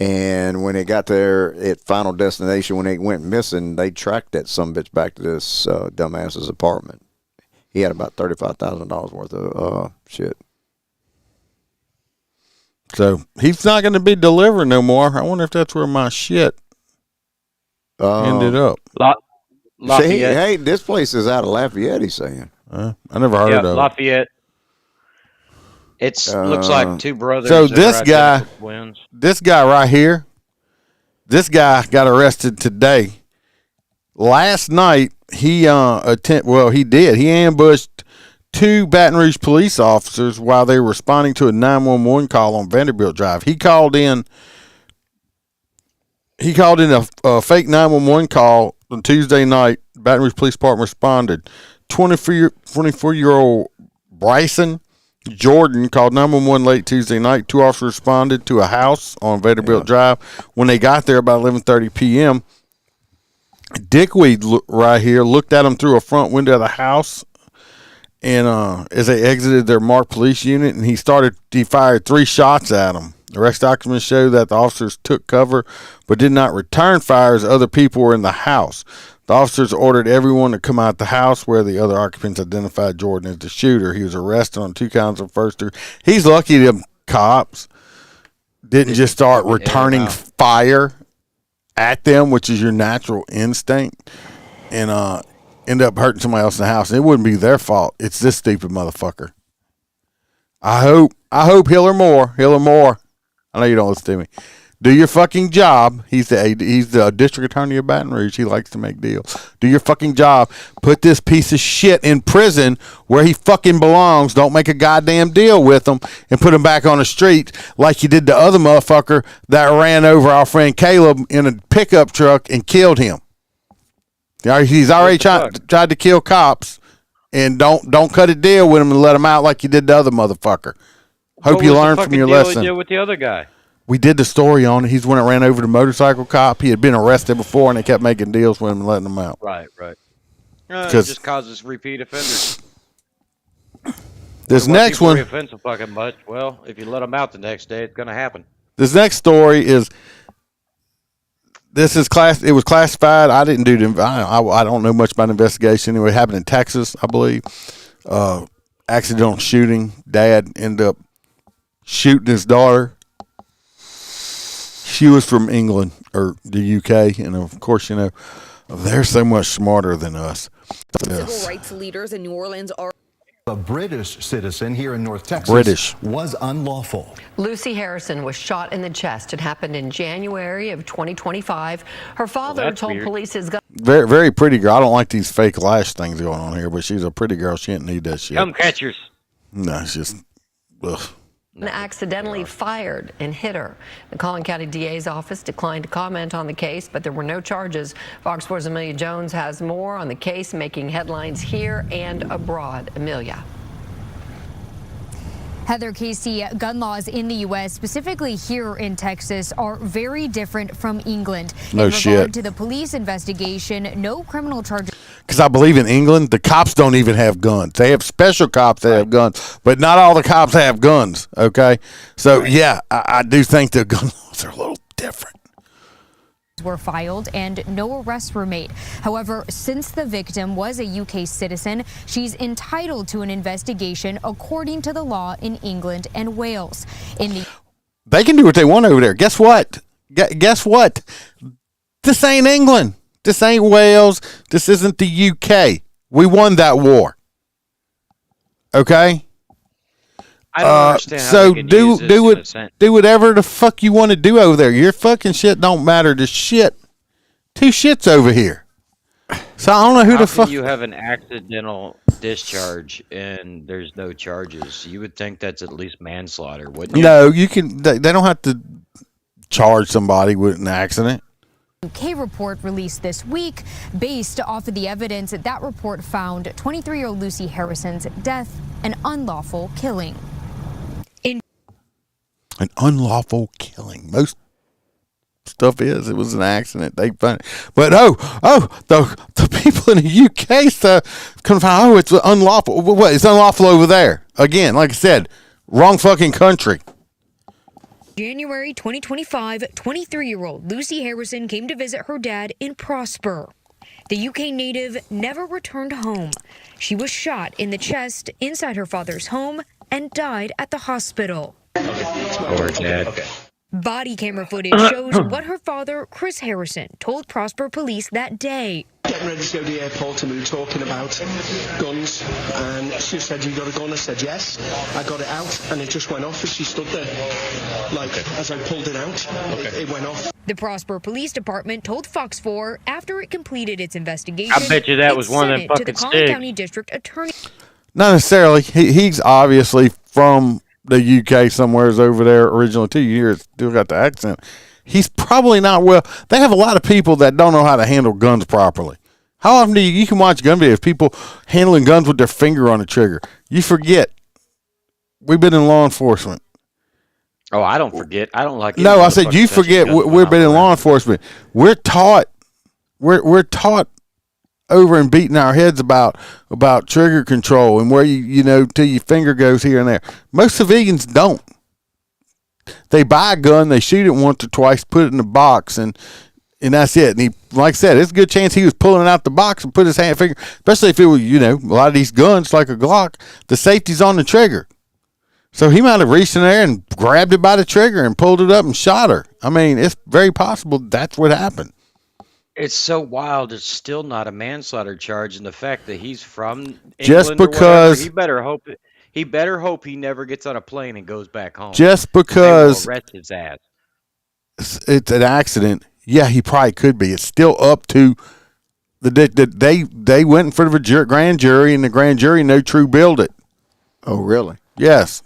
And when it got there at final destination, when they went missing, they tracked that sumbitch back to this dumbass's apartment. He had about $35,000 worth of shit. So he's not going to be delivering no more. I wonder if that's where my shit ended up. See, hey, this place is out of Lafayette, he's saying. I never heard of it. Lafayette. It looks like two brothers. So this guy right here, this guy got arrested today. Last night, he ambushed two Baton Rouge police officers while they were responding to a 911 call on Vanderbilt Drive. He called in a fake 911 call on Tuesday night. Baton Rouge Police Department responded. 24-year-old Bryson Jordan called 911 late Tuesday night. Two officers responded to a house on Vanderbilt Drive. When they got there about 11:30 p.m., Dickweed right here looked at them through a front window of the house, and as they exited their marked police unit, and he fired 3 shots at them. The arrest documents show that the officers took cover but did not return fire as other people were in the house. The officers ordered everyone to come out the house, where the other occupants identified Jordan as the shooter. He was arrested on 2 counts of first degree. He's lucky them cops didn't just start returning fire at them, which is your natural instinct, and end up hurting somebody else in the house. And it wouldn't be their fault. It's this stupid motherfucker. I hope Hill or Moore. I know you don't listen to me. Do your fucking job. He's the district attorney of Baton Rouge. He likes to make deals. Do your fucking job. Put this piece of shit in prison where he fucking belongs. Don't make a goddamn deal with him and put him back on the street like you did the other motherfucker that ran over our friend Caleb in a pickup truck and killed him. He's already tried to kill cops, and don't cut a deal with him and let him out like you did the other motherfucker. Hope you learn from your lesson. What did with the other guy? We did the story on it. He's when it ran over the motorcycle cop. He had been arrested before, and they kept making deals with him and letting him out. Right. It just causes repeat offenders. This next one. Offend so fucking much. Well, if you let them out the next day, it's going to happen. This next story is. It was classified. I didn't do the. I don't know much about the investigation. Anyway, it happened in Texas, I believe. Accidental shooting. Dad ended up shooting his daughter. She was from England or the UK, and of course, they're so much smarter than us. Civil rights leaders in New Orleans are. A British citizen here in North Texas was unlawful. Lucy Harrison was shot in the chest. It happened in January of 2025. Her father told police his gun. Very, very pretty girl. I don't like these fake lash things going on here, but she's a pretty girl. She didn't need that shit. Come catchers. No, it's just. Ugh. Accidentally fired and hit her. The Collin County DA's office declined to comment on the case, but there were no charges. Fox 4's Amelia Jones has more on the case, making headlines here and abroad. Amelia. Heather, Casey, gun laws in the U.S., specifically here in Texas, are very different from England. No in shit. regard to the police investigation, no criminal charges. Because I believe in England, the cops don't even have guns. They have special cops that have guns, but not all the cops have guns, okay? So, yeah, I do think the gun laws are a little different. Were filed and no arrests were made. However, since the victim was a UK citizen, she's entitled to an investigation according to the law in England and Wales. They can do what they want over there. Guess what? Guess what? This ain't England. This ain't Wales. This isn't the UK. We won that war. Okay? I don't understand how so they can use this in a sense. do whatever the fuck you want to do over there. Your fucking shit don't matter to shit. Two shits over here. So I don't know who the fuck. How can you have an accidental discharge and there's no charges? You would think that's at least manslaughter, wouldn't you? No, you can. They don't have to charge somebody with an accident. UK report released this week based off of the evidence that report found 23-year-old Lucy Harrison's death an unlawful killing. An unlawful killing. Most stuff it was an accident. They found it. But the people in the UK stuff couldn't find. It's unlawful. What? It's unlawful over there. Again, like I said, wrong fucking country. January 2025, 23-year-old Lucy Harrison came to visit her dad in Prosper. The UK native never returned home. She was shot in the chest inside her father's home and died at the hospital. Poor dad. Body camera footage shows what her father, Chris Harrison, told Prosper police that day. Getting ready to go to the airport and we were talking about guns, and she said, "You got a gun?" I said, "Yes." I got it out and it just went off as she stood there. As I pulled it out, it went off. The Prosper Police Department told Fox 4 after it completed its investigation. I bet you that was one of them fucking to the Collin sticks. County District Attorney. Not necessarily. He's obviously from the UK somewheres over there originally too. You hear it still got the accent. He's probably not well. They have a lot of people that don't know how to handle guns properly. How often do you can watch gun videos, people handling guns with their finger on the trigger? You forget. We've been in law enforcement. Oh, I don't forget. I don't like. No, I said you forget. We've been in law enforcement. We're taught. We're taught over and beating our heads about trigger control and where you know till your finger goes here and there. Most civilians don't. They buy a gun, they shoot it once or twice, put it in the box, and that's it. And he, like I said, it's a good chance he was pulling it out the box and put his finger, especially if it was, a lot of these guns like a Glock, the safety's on the trigger. So he might have reached in there and grabbed it by the trigger and pulled it up and shot her. I mean, it's very possible that's what happened. It's so wild. It's still not a manslaughter charge, and the fact that he's from England Just or whatever, because he better hope he never gets on a plane and goes back home. Just because they will arrest his ass. It's an accident. Yeah, he probably could be. It's still up to they went in front of a grand jury, and the grand jury no true billed it. Oh, really? Yes.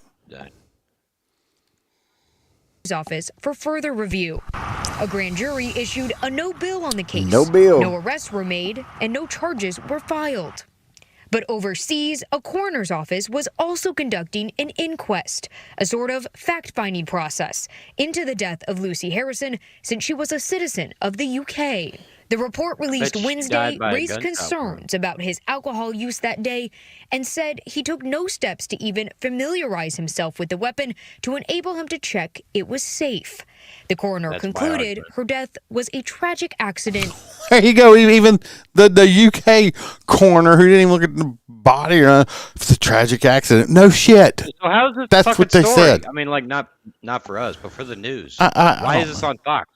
Office for further review. A grand jury issued a no bill on the case. No bill. No arrests were made and no charges were filed. But overseas, a coroner's office was also conducting an inquest, a sort of fact-finding process into the death of Lucy Harrison since she was a citizen of the UK. The report released Wednesday raised concerns about his alcohol use that day and said he took no steps to even familiarize himself with the weapon to enable him to check it was safe. The coroner concluded her death was a tragic accident. There you go. Even the UK coroner who didn't even look at the body, it's a tragic accident. No shit. So how's this That's fucking what they story? said. I mean, like not for us, but for the news. Why is this on Fox?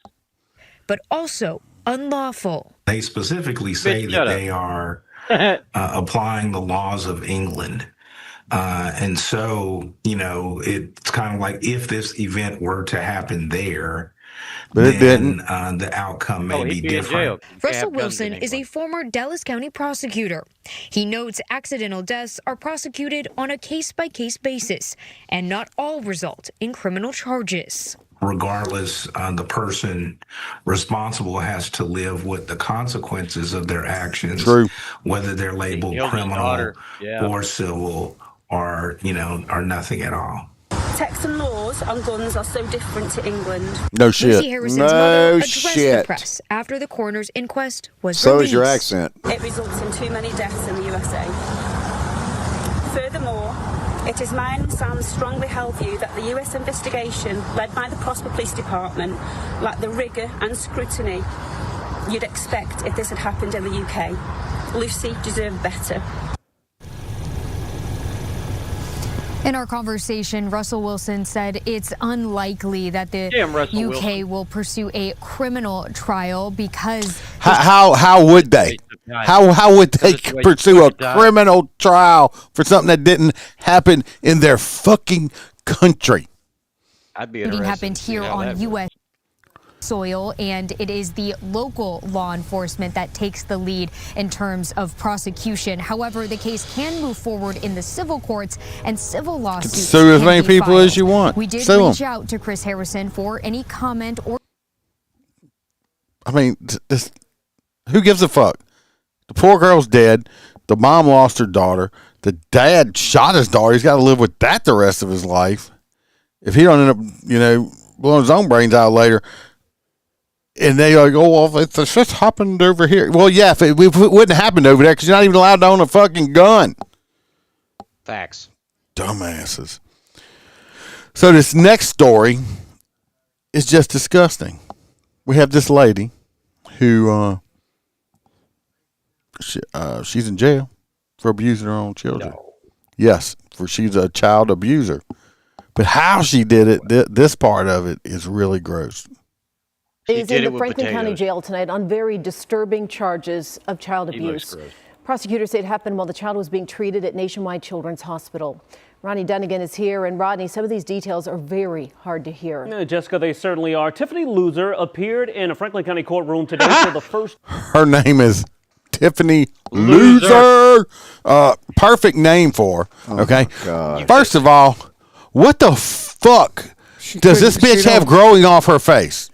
But also unlawful. They specifically say that they are applying the laws of England. And so, it's kind of like if this event were to happen there, but it didn't. The outcome may be different. Russell Wilson is a former Dallas County prosecutor. He notes accidental deaths are prosecuted on a case-by-case basis, and not all result in criminal charges. Regardless, the person responsible has to live with the consequences of their actions, whether they're labeled criminal or civil or nothing at all. Texan laws on guns are so different to England. No shit. Lucy Harrison's mother addressed the press after the coroner's inquest was So released. is your accent. It results in too many deaths in the USA. Furthermore, it is my and Sam's strongly held view that the US investigation led by the Prosper Police Department lacked the rigour and scrutiny you'd expect if this had happened in the UK. Lucy deserved better. In our conversation, Russell Wilson said it's unlikely that the UK will pursue a criminal trial because how would they? How would they pursue a criminal trial for something that didn't happen in their fucking country? I'd be shooting interested happened to see here how on that U.S. soil, and it is the local law enforcement that takes the lead in terms of prosecution. However, the case can move forward in the civil courts, and civil lawsuits Sue as can many be people filed. as you want. We did Sue 'em. reach out to Chris Harrison for any comment or. I mean, who gives a fuck? The poor girl's dead. The mom lost her daughter. The dad shot his daughter. He's got to live with that the rest of his life. If he don't end up, blowing his own brains out later, and they like, oh, well, it's just happened over here. Well, yeah, if it wouldn't have happened over there because you're not even allowed to own a fucking gun. Facts. Dumbasses. So this next story is just disgusting. We have this lady who she's in jail for abusing her own children. No. Yes, she's a child abuser. But how she did it, this part of it is really gross. Is in the Franklin County Jail tonight on very disturbing charges of child abuse. Prosecutors say it happened while the child was being treated at Nationwide Children's Hospital. Ronnie Dunnigan is here, and Rodney, some of these details are very hard to hear. Jessica, they certainly are. Tiffany Loser appeared in a Franklin County courtroom today for the first. Her name is Tiffany Loser. Perfect name for her. Okay. First of all, what the fuck does this bitch have growing off her face?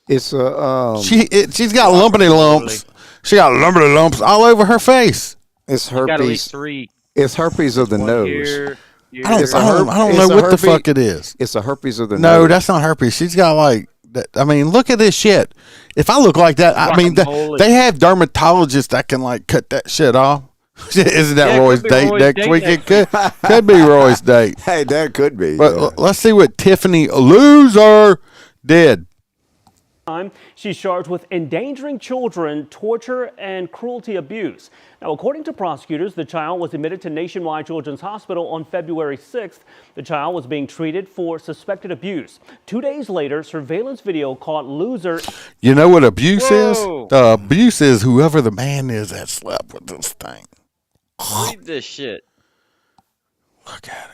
It's she's got lumpy lumps. She got lumpy lumps all over her face. It's Got at herpes. least 3. It's herpes of the nose. Here. I don't know what the fuck it is. It's a herpes of the nose. No, that's not herpes. She's got like that. I mean, look at this shit. If I look like that, I mean, they have dermatologists that can like cut that shit off. Isn't that Roy's date next week? It could be Roy's date. Hey, that could be. But let's see what Tiffany Loser did. She's charged with endangering children, torture, and cruelty abuse. Now, according to prosecutors, the child was admitted to Nationwide Children's Hospital on February 6th. The child was being treated for suspected abuse. 2 days later, surveillance video caught Loser. You know what abuse is? Abuse is whoever the man is that slept with this thing. Read this shit. Look at it.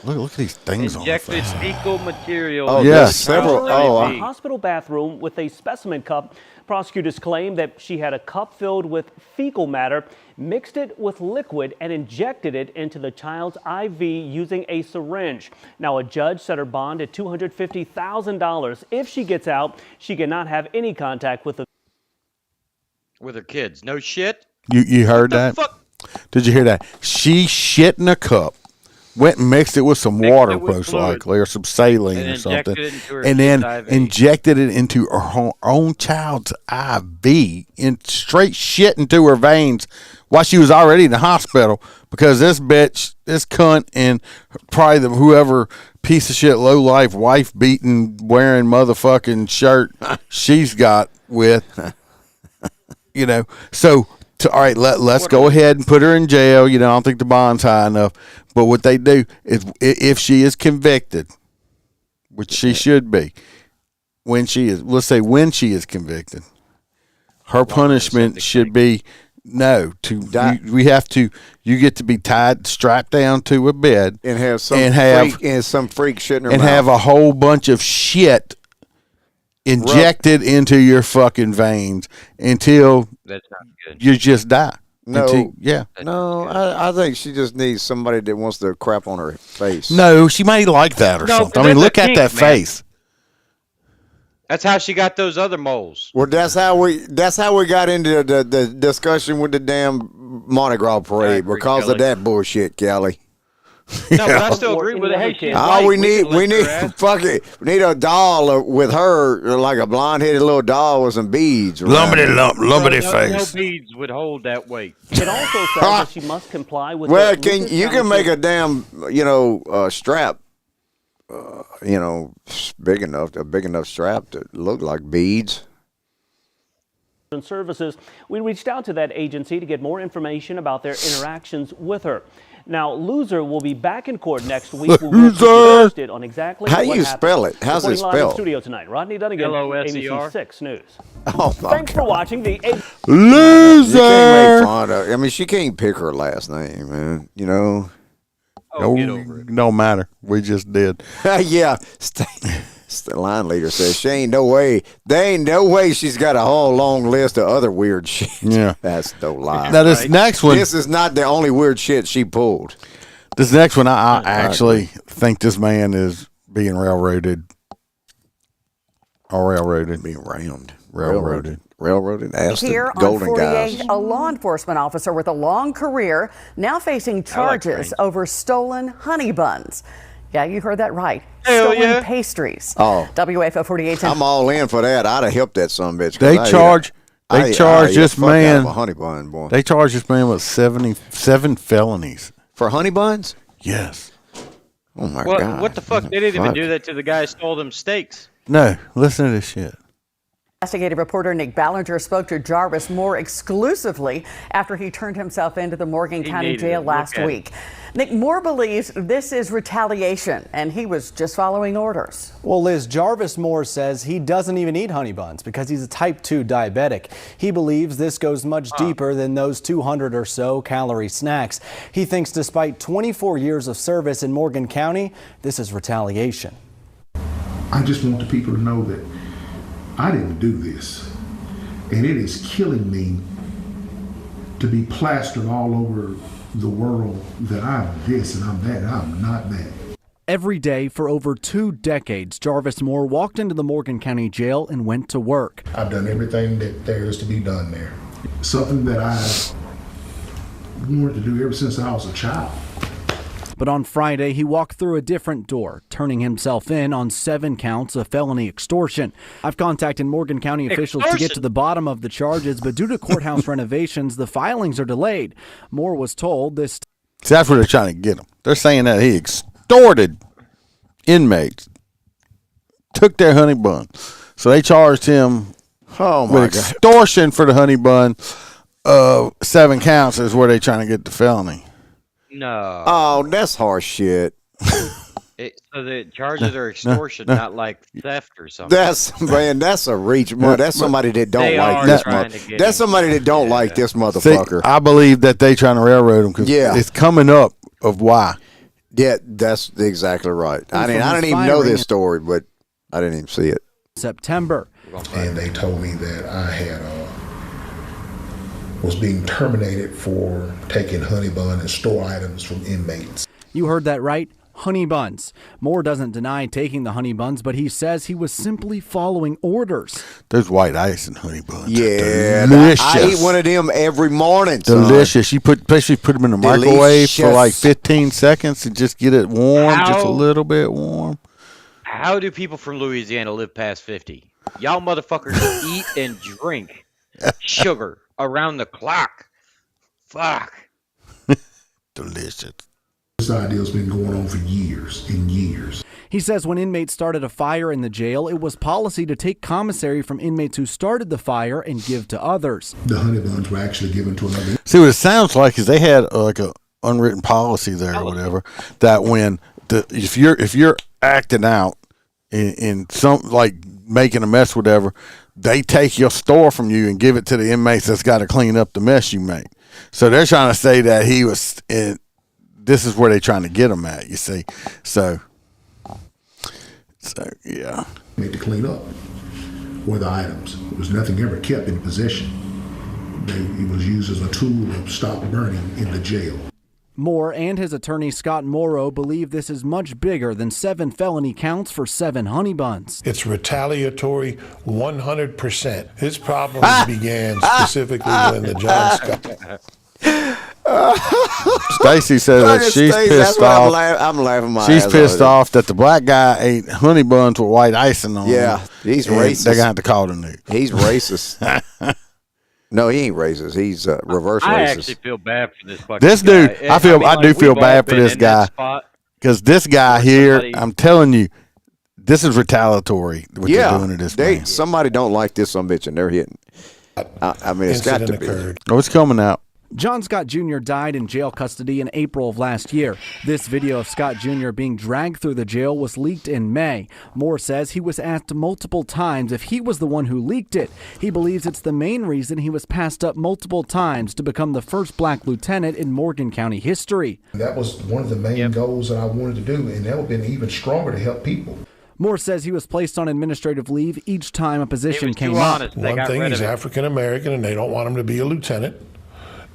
Look at these things Injected on the fecal material. Oh, yes. Several. A hospital bathroom with a specimen cup. Prosecutors claim that she had a cup filled with fecal matter, mixed it with liquid, and injected it into the child's IV using a syringe. Now, a judge set her bond at $250,000. If she gets out, she cannot have any contact with her kids. No shit. You heard that? Fuck? Did you hear that? She shit in a cup. Went and mixed it with some water, most likely, or some saline or something, and then injected it into her own child's IV, in straight shit into her veins while she was already in the hospital because this bitch, this cunt, and probably whoever piece of shit, low life, wife beating, wearing motherfucking shirt she's got with, so. All right, let's go ahead and put her in jail. I don't think the bond's high enough. But what they do is, if she is convicted, which she should be, when she is convicted, her punishment should be you get to be tied, strapped down to a bed, and have some freak shit in her and mouth. have a whole bunch of shit injected into your fucking veins until that's not good. You just die. No, No, I think she just needs somebody that wants to crap on her face. No, she might like that or something. I mean, look at that face. That's how she got those other moles. Well, that's how we got into the discussion with the damn Mardi Gras parade because of that bullshit, Kelly. No, but I still agree with it. Hey, we need a doll with her, like a blonde-headed little doll with some beads. Lumpity No face. beads would hold that weight. It also says that she must comply with. Well, you can make a damn strap, big enough strap to look like beads. Services. We reached out to that agency to get more information about their interactions with her. Now, Loser will be back in court next week. We'll be posted on exactly how what you happened. spell it? How's it Reporting live in spelled? studio tonight, Rodney Dunnigan, ABC 6 News. Oh my Thanks for God. watching the Loser. You can't make fun of. I mean, she can't pick her last name, man. You know. No matter. We just did. Yeah. The line leader says she ain't no way. There ain't no way she's got a whole long list of other weird shit. Yeah. That's no lie. Now this next one. This is not the only weird shit she pulled. This next one, I actually think this man is being railroaded. Or railroaded. Being rammed. Railroaded. Ask Here the on golden 48, guys. a law enforcement officer with a long career now facing charges over stolen honey buns. Yeah, you heard that right. Stolen pastries. Oh. WFO 48. I'm all in for that. I'd have helped that son bitch. They charge this man. A honey bun, boy. They charge this man with 77 felonies for honey buns. Yes. Oh my God. What the fuck? They didn't even do that to the guy who stole them steaks. No, listen to this shit. Investigative reporter Nick Ballinger spoke to Jarvis Moore exclusively after he turned himself into the Morgan County Jail last week. Nick Moore believes this is retaliation, and he was just following orders. Well, Liz, Jarvis Moore says he doesn't even eat honey buns because he's a type 2 diabetic. He believes this goes much deeper than those 200 or so calorie snacks. He thinks despite 24 years of service in Morgan County, this is retaliation. I just want the people to know that I didn't do this, and it is killing me to be plastered all over the world that I'm this and I'm that and I'm not that. Every day for over 2 decades, Jarvis Moore walked into the Morgan County Jail and went to work. I've done everything that there is to be done there. Something that I wanted to do ever since I was a child. But on Friday, he walked through a different door, turning himself in on 7 counts of felony extortion. I've contacted Morgan County officials to get to the bottom of the charges, but due to courthouse renovations, the filings are delayed. Moore was told this. See, that's where they're trying to get him. They're saying that he extorted inmates, took their honey bun. So they charged him with extortion for the honey bun. 7 counts is where they're trying to get the felony. No. Oh, that's harsh shit. So the charges are extortion, not like theft or something. That's a reach. Boy, that's somebody that don't like this. That's somebody that don't like this motherfucker. See, I believe that they trying to railroad him because it's coming up of why. Yeah, that's exactly right. I didn't even know this story, but I didn't even see it. September. And they told me that I had was being terminated for taking honey bun and store items from inmates. You heard that right. Honey buns. Moore doesn't deny taking the honey buns, but he says he was simply following orders. There's white ice in honey buns. Yeah, delicious. I eat one of them every morning. Delicious. You especially put them in the microwave for like 15 seconds to just get it warm, just a little bit warm. How do people from Louisiana live past 50? Y'all motherfuckers eat and drink sugar around the clock. Fuck. Delicious. This idea's been going on for years and years. He says when inmates started a fire in the jail, it was policy to take commissary from inmates who started the fire and give to others. The honey buns were actually given to another. See, what it sounds like is they had like a unwritten policy there or whatever that when if you're acting out in some like making a mess, whatever, they take your store from you and give it to the inmates that's got to clean up the mess you make. So they're trying to say that he was in. This is where they're trying to get him at, you see. So yeah. Made to clean up were the items. There was nothing ever kept in possession. It was used as a tool to stop burning in the jail. Moore and his attorney Scott Morrow believe this is much bigger than 7 felony counts for 7 honey buns. It's retaliatory 100%. His problems began specifically when the John Scott. Stacy says that she's pissed off. I'm laughing my She's ass pissed off. off that the black guy ate honey buns with white icing on them. Yeah, he's racist. They're gonna have to call the news. He's racist. No, he ain't racist. He's reverse racist. I actually feel bad for this fucking This dude, guy. I do feel bad for this guy because this guy here, I'm telling you, this is retaliatory. What they're doing to this man. Somebody don't like this some bitch and they're hitting. I mean, it's got to be. Oh, it's coming out. John Scott Jr. died in jail custody in April of last year. This video of Scott Jr. being dragged through the jail was leaked in May. Moore says he was asked multiple times if he was the one who leaked it. He believes it's the main reason he was passed up multiple times to become the first black lieutenant in Morgan County history. That was one of the main goals that I wanted to do, and that would have been even stronger to help people. Moore says he was placed on administrative leave each time a position came up. One thing, he's African American, and they don't want him to be a lieutenant.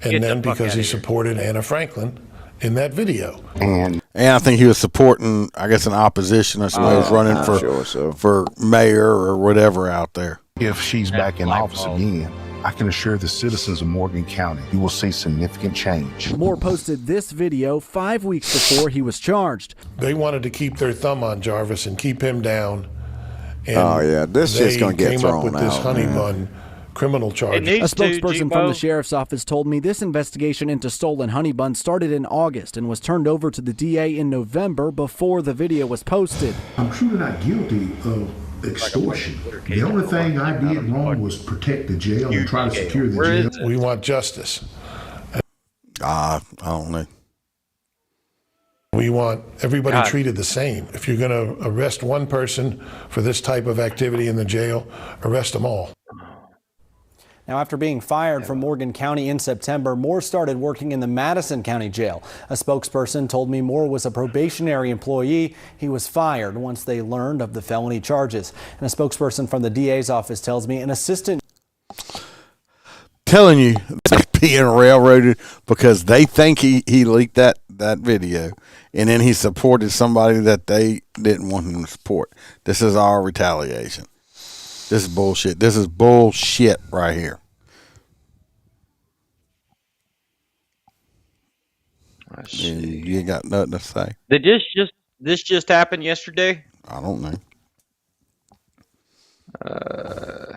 And then because he supported Anna Franklin in that video. And I think he was supporting, I guess, an opposition, I suppose, running for mayor or whatever out there. If she's back in office again, I can assure the citizens of Morgan County you will see significant change. Moore posted this video 5 weeks before he was charged. They wanted to keep their thumb on Jarvis and keep him down. And this shit's going to get thrown out. They came up with this honey bun criminal charge. A spokesperson from the sheriff's office told me this investigation into stolen honey buns started in August and was turned over to the DA in November before the video was posted. I'm truly not guilty of extortion. The only thing I did wrong was protect the jail and try to secure the jail. We want justice. I don't know. We want everybody treated the same. If you're going to arrest one person for this type of activity in the jail, arrest them all. Now, after being fired from Morgan County in September, Moore started working in the Madison County Jail. A spokesperson told me Moore was a probationary employee. He was fired once they learned of the felony charges. And a spokesperson from the DA's office tells me an assistant. Telling you, they're being railroaded because they think he leaked that video. And then he supported somebody that they didn't want him to support. This is our retaliation. This is bullshit. This is bullshit right here. You ain't got nothing to say. Did this just happen yesterday? I don't know.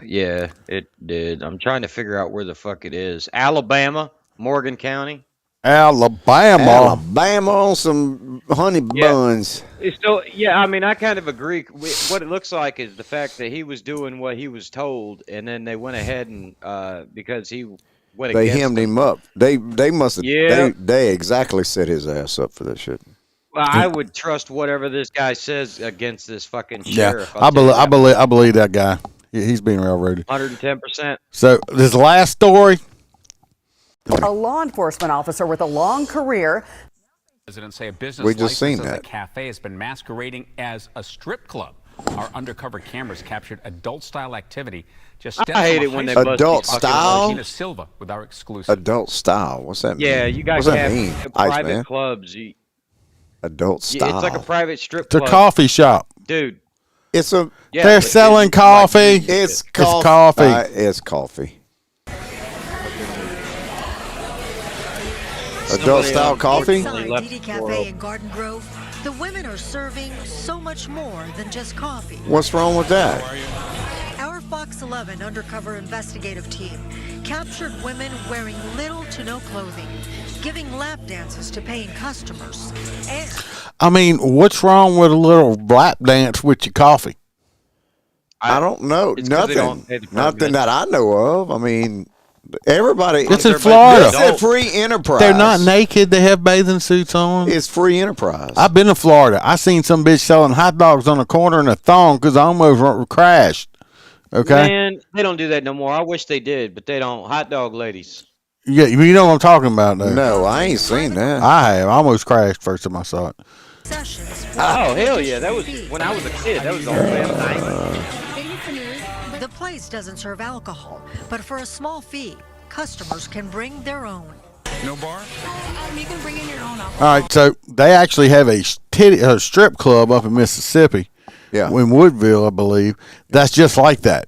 Yeah, it did. I'm trying to figure out where the fuck it is. Alabama, Morgan County. Alabama on some honey buns. So, yeah, I mean, I kind of agree. What it looks like is the fact that he was doing what he was told, and then they went ahead and because he went they against hemmed him up. They must have. Yeah. They exactly set his ass up for that shit. Well, I would trust whatever this guy says against this fucking sheriff. Yeah, I believe that guy. He's being railroaded. 110%. So this last story. A law enforcement officer with a long career. Residents say a business We just license seen as that. a cafe has been masquerading as a strip club. Our undercover cameras captured adult-style activity. Just steps I hate from it when high they school. bust Adult these style? Gina Silva with our exclusive. Adult style. What's that mean? Yeah, you guys What's that have mean? private Iceman? clubs. Adult style. It's like a private strip It's a club. coffee shop. Dude. It's a. Yeah, They're but selling coffee. It's coffee. It's coffee. Adult style coffee. Inside DD Cafe in Garden Grove, the women are serving so much more than just coffee. What's wrong with that? Our Fox 11 undercover investigative team captured women wearing little to no clothing, giving lap dances to paying customers. And I mean, what's wrong with a little lap dance with your coffee? I don't know. It's 'cause they don't Nothing. pay the Nothing permit. that I know of. I mean, everybody. It's in Florida. It's a free enterprise. They're not naked. They have bathing suits on. It's free enterprise. I've been to Florida. I seen some bitch selling hot dogs on the corner in a thong because I almost crashed. Okay. Man, they don't do that no more. I wish they did, but they don't. Hot dog ladies. Yeah, you know what I'm talking about, though. No, I ain't seen that. I have. I almost crashed first time I saw it. Oh, hell yeah. That was when I was a kid. That was the whole damn thing. the place doesn't serve alcohol, but for a small fee, customers can bring their own. No bar? You can bring in your own alcohol. All right, so they actually have a strip club up in Mississippi. Yeah. In Woodville, I believe. That's just like that.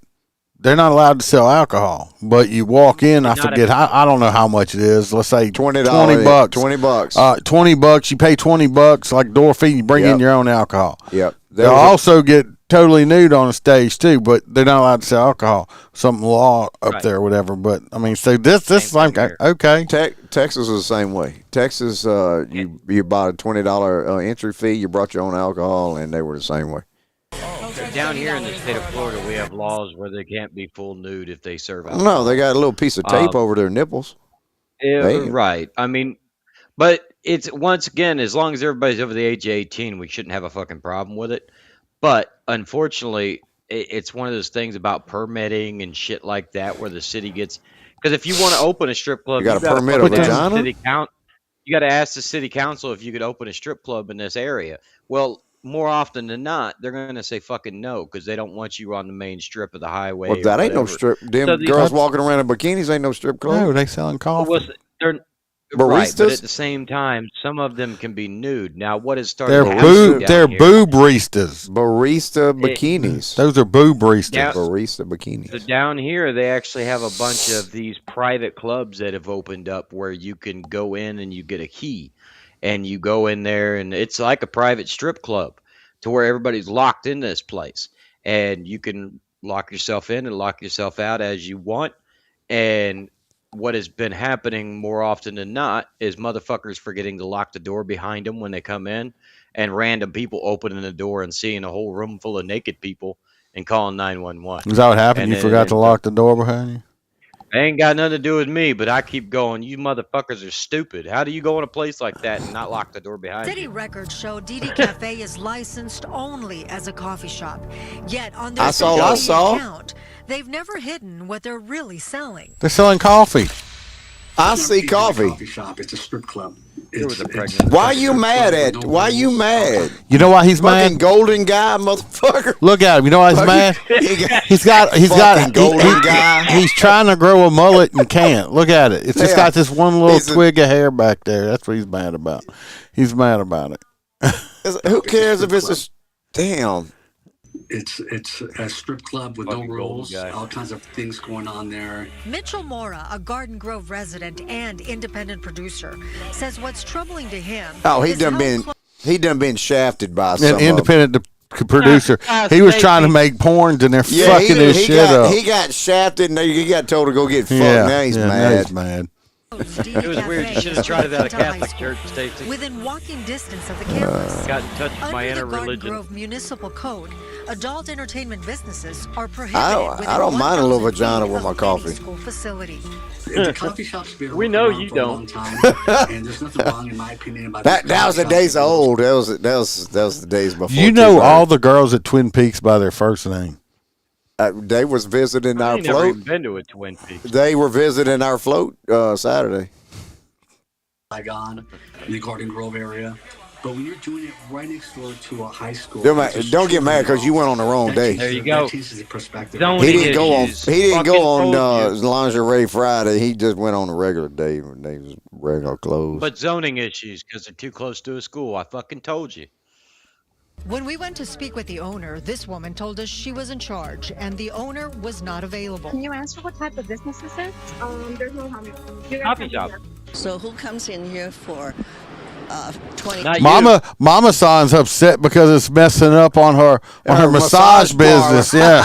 They're not allowed to sell alcohol, but you walk in. I forget. I don't know how much it is. Let's say $20. $20. $20. You pay $20 like door fee. You bring in your own alcohol. Yep. They'll also get totally nude on the stage too, but they're not allowed to sell alcohol. Some law up there or whatever. But I mean, so this is like okay. Texas is the same way. Texas, you bought a $20 entry fee. You brought your own alcohol, and they were the same way. Down here in the state of Florida, we have laws where they can't be full nude if they serve alcohol. No, they got a little piece of tape over their nipples. Right. I mean, but it's once again, as long as everybody's over the age of 18, we shouldn't have a fucking problem with it. But unfortunately, it's one of those things about permitting and shit like that, where the city gets. Because if you want to open a strip club, You got to permit a vagina? You got to ask the city council if you could open a strip club in this area. Well, more often than not, they're going to say fucking no because they don't want you on the main strip of the highway. Well, that ain't no strip. Them girls walking around in bikinis ain't no strip club. No, they selling coffee. Well, they're right, but at the same time, some of them can be nude. Now, what is starting to happen They're boob-ristas. Barista bikinis. Those are boob-ristas. Yeah. Barista bikinis. So down here, they actually have a bunch of these private clubs that have opened up where you can go in and you get a key. And you go in there, and it's like a private strip club to where everybody's locked in this place. And you can lock yourself in and lock yourself out as you want. And what has been happening more often than not is motherfuckers forgetting to lock the door behind them when they come in, and random people opening the door and seeing a whole room full of naked people and calling 911. Is that what happened? You forgot to lock the door behind you? It ain't got nothing to do with me, but I keep going, you motherfuckers are stupid. How do you go in a place like that and not lock the door behind City you? records show Didi Cafe is licensed only as a coffee shop. Yet on their I social saw. media account, they've never hidden what they're really selling. They're selling coffee. I see coffee. Coffee shop. It's a strip club. Why you mad at? Why you mad? You know why he's Fucking mad? golden guy, motherfucker. Look at him. You know why he's mad? He's got golden guy. He's trying to grow a mullet and can't. Look at it. It's just got this one little twig of hair back there. That's what he's mad about. He's mad about it. Who cares if it's a damn? It's a strip club with no rules, all kinds of things going on there. Mitchell Mora, a Garden Grove resident and independent producer, says what's troubling to him. Oh, he is done how been shafted by some An independent producer. He was trying to make porns and they're fucking his shit up. He got shafted and he got told to go get fucked. Now he's mad. Now he's mad. It was weird. You should have tried it at a Catholic church, Stacey. Within walking distance of the campus. Got in touch with my Under inner the Garden religion. Grove Municipal Code, adult entertainment businesses are prohibited. I don't mind a little vagina with my coffee. School facility. The coffee shop's been We know around you for a long don't. time, and there's nothing wrong, in my opinion, about That this was the coffee days shop. of old. That was the days before. You know all the girls at Twin Peaks by their first name. They was visiting our I ain't never float. even been to a Twin Peaks. They were visiting our float Saturday. Saigon, in the Garden Grove area. But when you're doing it right next door to a high school, Don't get mad because you went on the wrong day. There you go. That changes the perspective. He didn't go on. issues. He didn't go Fucking on told you. lingerie Friday. He just went on a regular day. They was regular clothes. But zoning issues because they're too close to a school. I fucking told you. When we went to speak with the owner, this woman told us she was in charge and the owner was not available. Can you answer what type of business this is? There's no Coffee shop. So who comes in here for 20? Not Mama San's upset because it's messing up on her massage business. Yeah.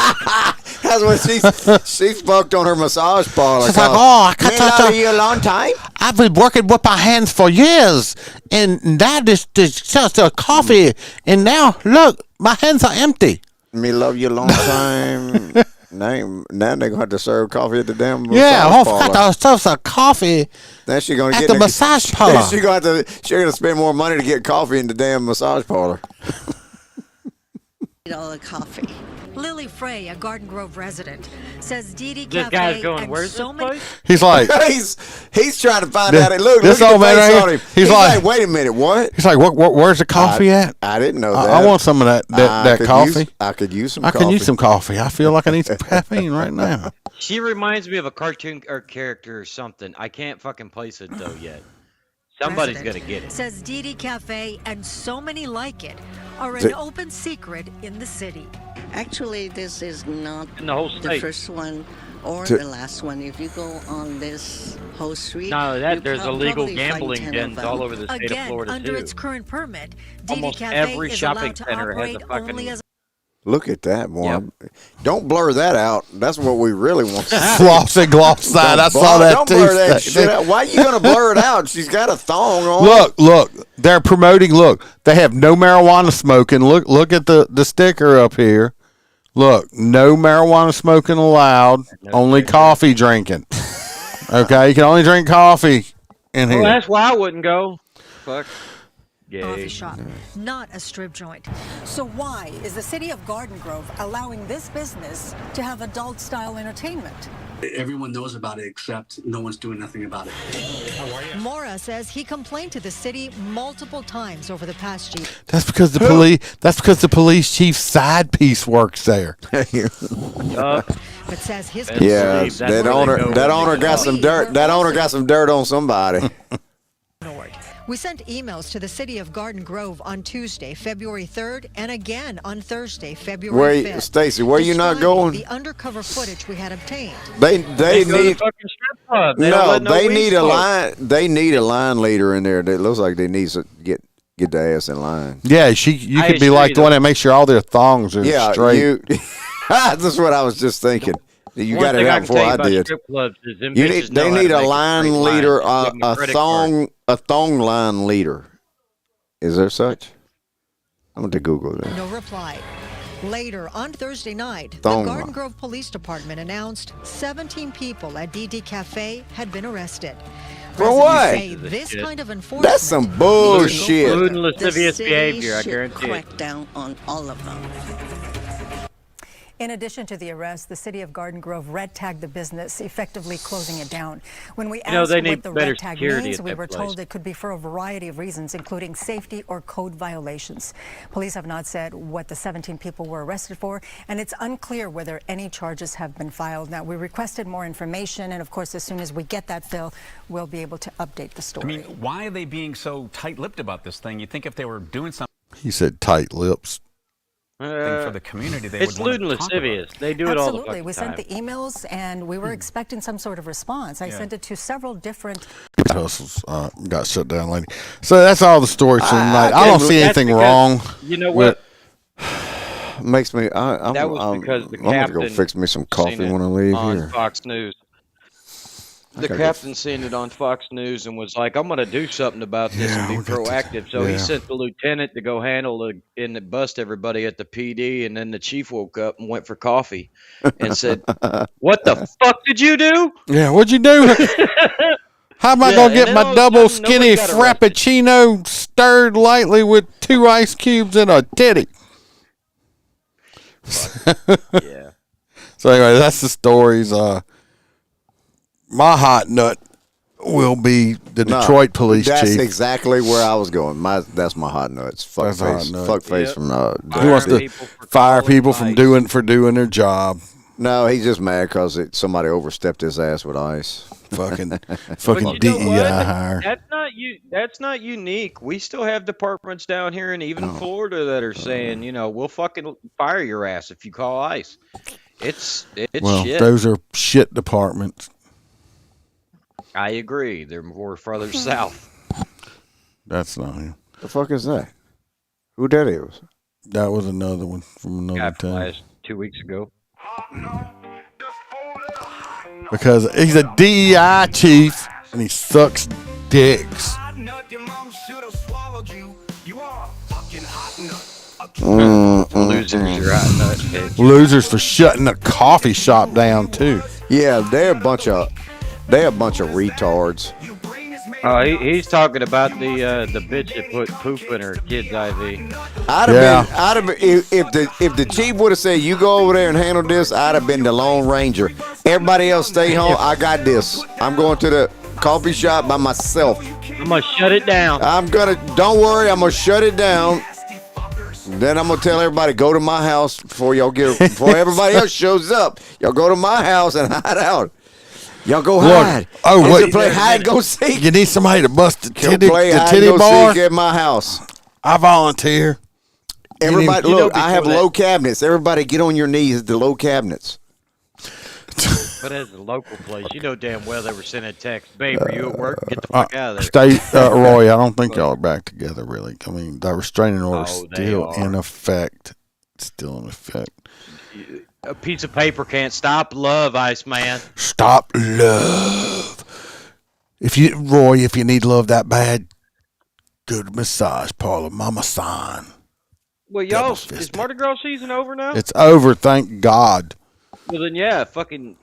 That's what she's fucked on her massage parlor. She's like, oh, I can't touch you a long time. I've been working with my hands for years, and that is just a coffee, and now look, my hands are empty. Me love you a long time. now they're gonna have to serve coffee at the damn massage Yeah, parlor. I forgot to serve some coffee. Then she gonna at get the massage parlor. She's gonna spend more money to get coffee in the damn massage parlor. All the coffee. Lily Frey, a Garden Grove resident, says Didi This Cafe guy's going, and where's so this many place? He's like, he's trying to find out. Look this at old the man face right on here. him. He's like, wait a minute, what? He's like, where's the coffee at? I didn't know that. I want some of that coffee. I could use some. I coffee. can use some coffee. I feel like I need some caffeine right now. She reminds me of a cartoon or character or something. I can't fucking place it though yet. Somebody's gonna get it. Says Didi Cafe and so many like it are an open secret in the city. Actually, this is not In the whole the state. first one or the last one. If you go on this whole street, No, you there's illegal probably find gambling 10 of dens them. all over the state of Again, Florida under too. its current permit, Didi Almost Cafe every is shopping allowed to center has a operate fucking- only as Look at that one. Don't blur that out. That's what we really want. Floss and gloss side. I saw that Don't too. blur that shit out. Why are you gonna blur it out? She's got a thong on. Look. They're promoting. Look, they have no marijuana smoking. Look at the sticker up here. Look, no marijuana smoking allowed. Only coffee drinking. Okay, you can only drink coffee in here. Well, that's why I wouldn't go. Fuck. Coffee shop, not a strip joint. So why is the city of Garden Grove allowing this business to have adult-style entertainment? Everyone knows about it, except no one's doing nothing about it. Mora says he complained to the city multiple times over the past year. That's because the police. That's because the police chief's side piece works there. But says his that owner got some dirt. That owner got some dirt on somebody. We sent emails to the city of Garden Grove on Tuesday, February 3rd, and again on Thursday, February 5th. Stacy, where you not going? The undercover footage we had obtained. They need the fucking strip club. They need a line. They need a line leader in there. It looks like they need to get their ass in line. Yeah, you could be like the one that makes sure all their thongs are straight. That's what I was just thinking. You got it out before I did. They need a line leader, a thong line leader. Is there such? I'm going to Google that. No reply. Later on Thursday night, the Garden Grove Police Department announced 17 people at DD Cafe had been arrested. For what? This kind of enforcement. That's some bullshit. Lewd and lascivious behavior, I guarantee it. Crack down on all of them. In addition to the arrest, the city of Garden Grove red tagged the business, effectively closing it down. When we asked what the red tag means, we were told it could be for a variety of reasons, including safety or code violations. Police have not said what the 17 people were arrested for, and it's unclear whether any charges have been filed. Now, we requested more information, and of course, as soon as we get that, Phil, we'll be able to update the story. I mean, why are they being so tight-lipped about this thing? You'd think if they were doing something... He said tight lips. For the community, it's lewd and lascivious. They do it all the fucking time. We sent the emails, and we were expecting some sort of response. I sent it to several different... Hustles got shut down, lady. So that's all the stories from tonight. I don't see anything wrong. You know what? Makes me... that was because the captain... I'm going to go fix me some coffee when I leave here. Fox News. The captain seen it on Fox News and was like, I'm going to do something about this and be proactive. So he sent the lieutenant to go handle it and bust everybody at the PD. And then the chief woke up and went for coffee and said, what the fuck did you do? Yeah, what'd you do? How am I going to get my double skinny frappuccino stirred lightly with 2 ice cubes and a titty? Yeah. So anyway, that's the stories. My hot nut will be the Detroit police chief. That's exactly where I was going. That's my hot nuts. Fuck face from. He wants to fire people from doing their job. No, he's just mad because somebody overstepped his ass with ice. Fucking DEI hire. That's not unique. We still have departments down here and even Florida that are saying, we'll fucking fire your ass if you call ICE. It's shit. Those are shit departments. I agree. They're more further south. That's not him. The fuck is that? Who that is? That was another one from another time. 2 weeks ago. Because he's a DEI chief and he sucks dicks. Losers for shutting a coffee shop down too. Yeah, they're a bunch of retards. He's talking about the bitch that put poop in her kid's IV. If the chief would have said, you go over there and handle this, I'd have been the Lone Ranger. Everybody else stay home. I got this. I'm going to the coffee shop by myself. I'm going to shut it down. Don't worry, I'm going to shut it down. Then I'm going to tell everybody, go to my house before everybody else shows up. Y'all go to my house and hide out. Y'all go hide. Play hide and go seek. You need somebody to bust the titty bar at my house. I volunteer. Everybody, look, I have low cabinets. Everybody get on your knees at the low cabinets. But as a local place, you know damn well they were sending text. Babe, are you at work? Get the fuck out of there. Roy, I don't think y'all are back together, really. I mean, the restraining order is still in effect. It's still in effect. A piece of paper can't stop love, Iceman. Stop love. If you need love that bad, go to massage parlor, Mama San. Well, y'all, is Mardi Gras season over now? It's over, thank God. Well, then, yeah, fucking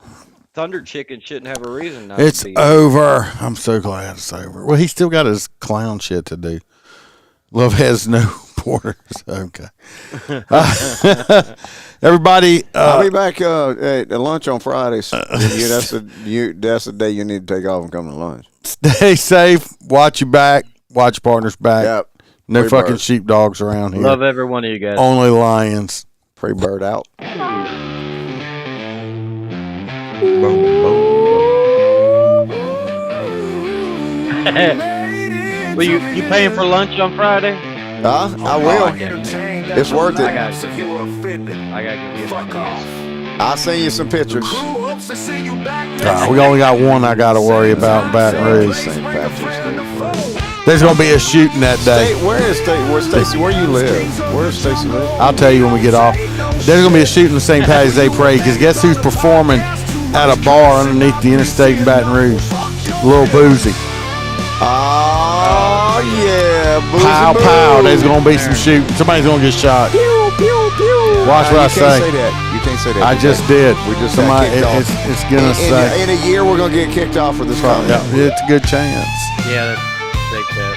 Thunder Chicken shouldn't have a reason not It's to be. over. I'm so glad it's over. Well, he still got his clown shit to do. Love has no borders. Okay. Everybody, I'll be back at lunch on Fridays. That's the day you need to take off and come to lunch. Stay safe. Watch your back. Watch your partner's back. Yep. No Free fucking bird. sheepdogs around here. Love every one of you guys. Only lions. Free bird out. Boom, boom. Well, you paying for lunch on Friday? I will. It's worth it. I got to give you a I'll send you some pictures. We only got one I got to worry about in Baton Rouge. There's going to be a shooting that day. Where's Stacy? Where you live? Where's Stacy live? I'll tell you when we get off. There's going to be a shooting the St. Patty's Day parade because guess who's performing at a bar underneath the interstate in Baton Rouge? Lil Boozy. Oh, yeah. Boozy Pow, boo. pow. There's going to be some shooting. Somebody's going to get shot. Pew, pew, pew. Watch what I You can't say. say that. You can't say that. I just did. We just Somebody, got kicked off. it's going to say. In a year, we're going to get kicked off for this comment. Yeah, it's a good chance. Yeah, that's big bet.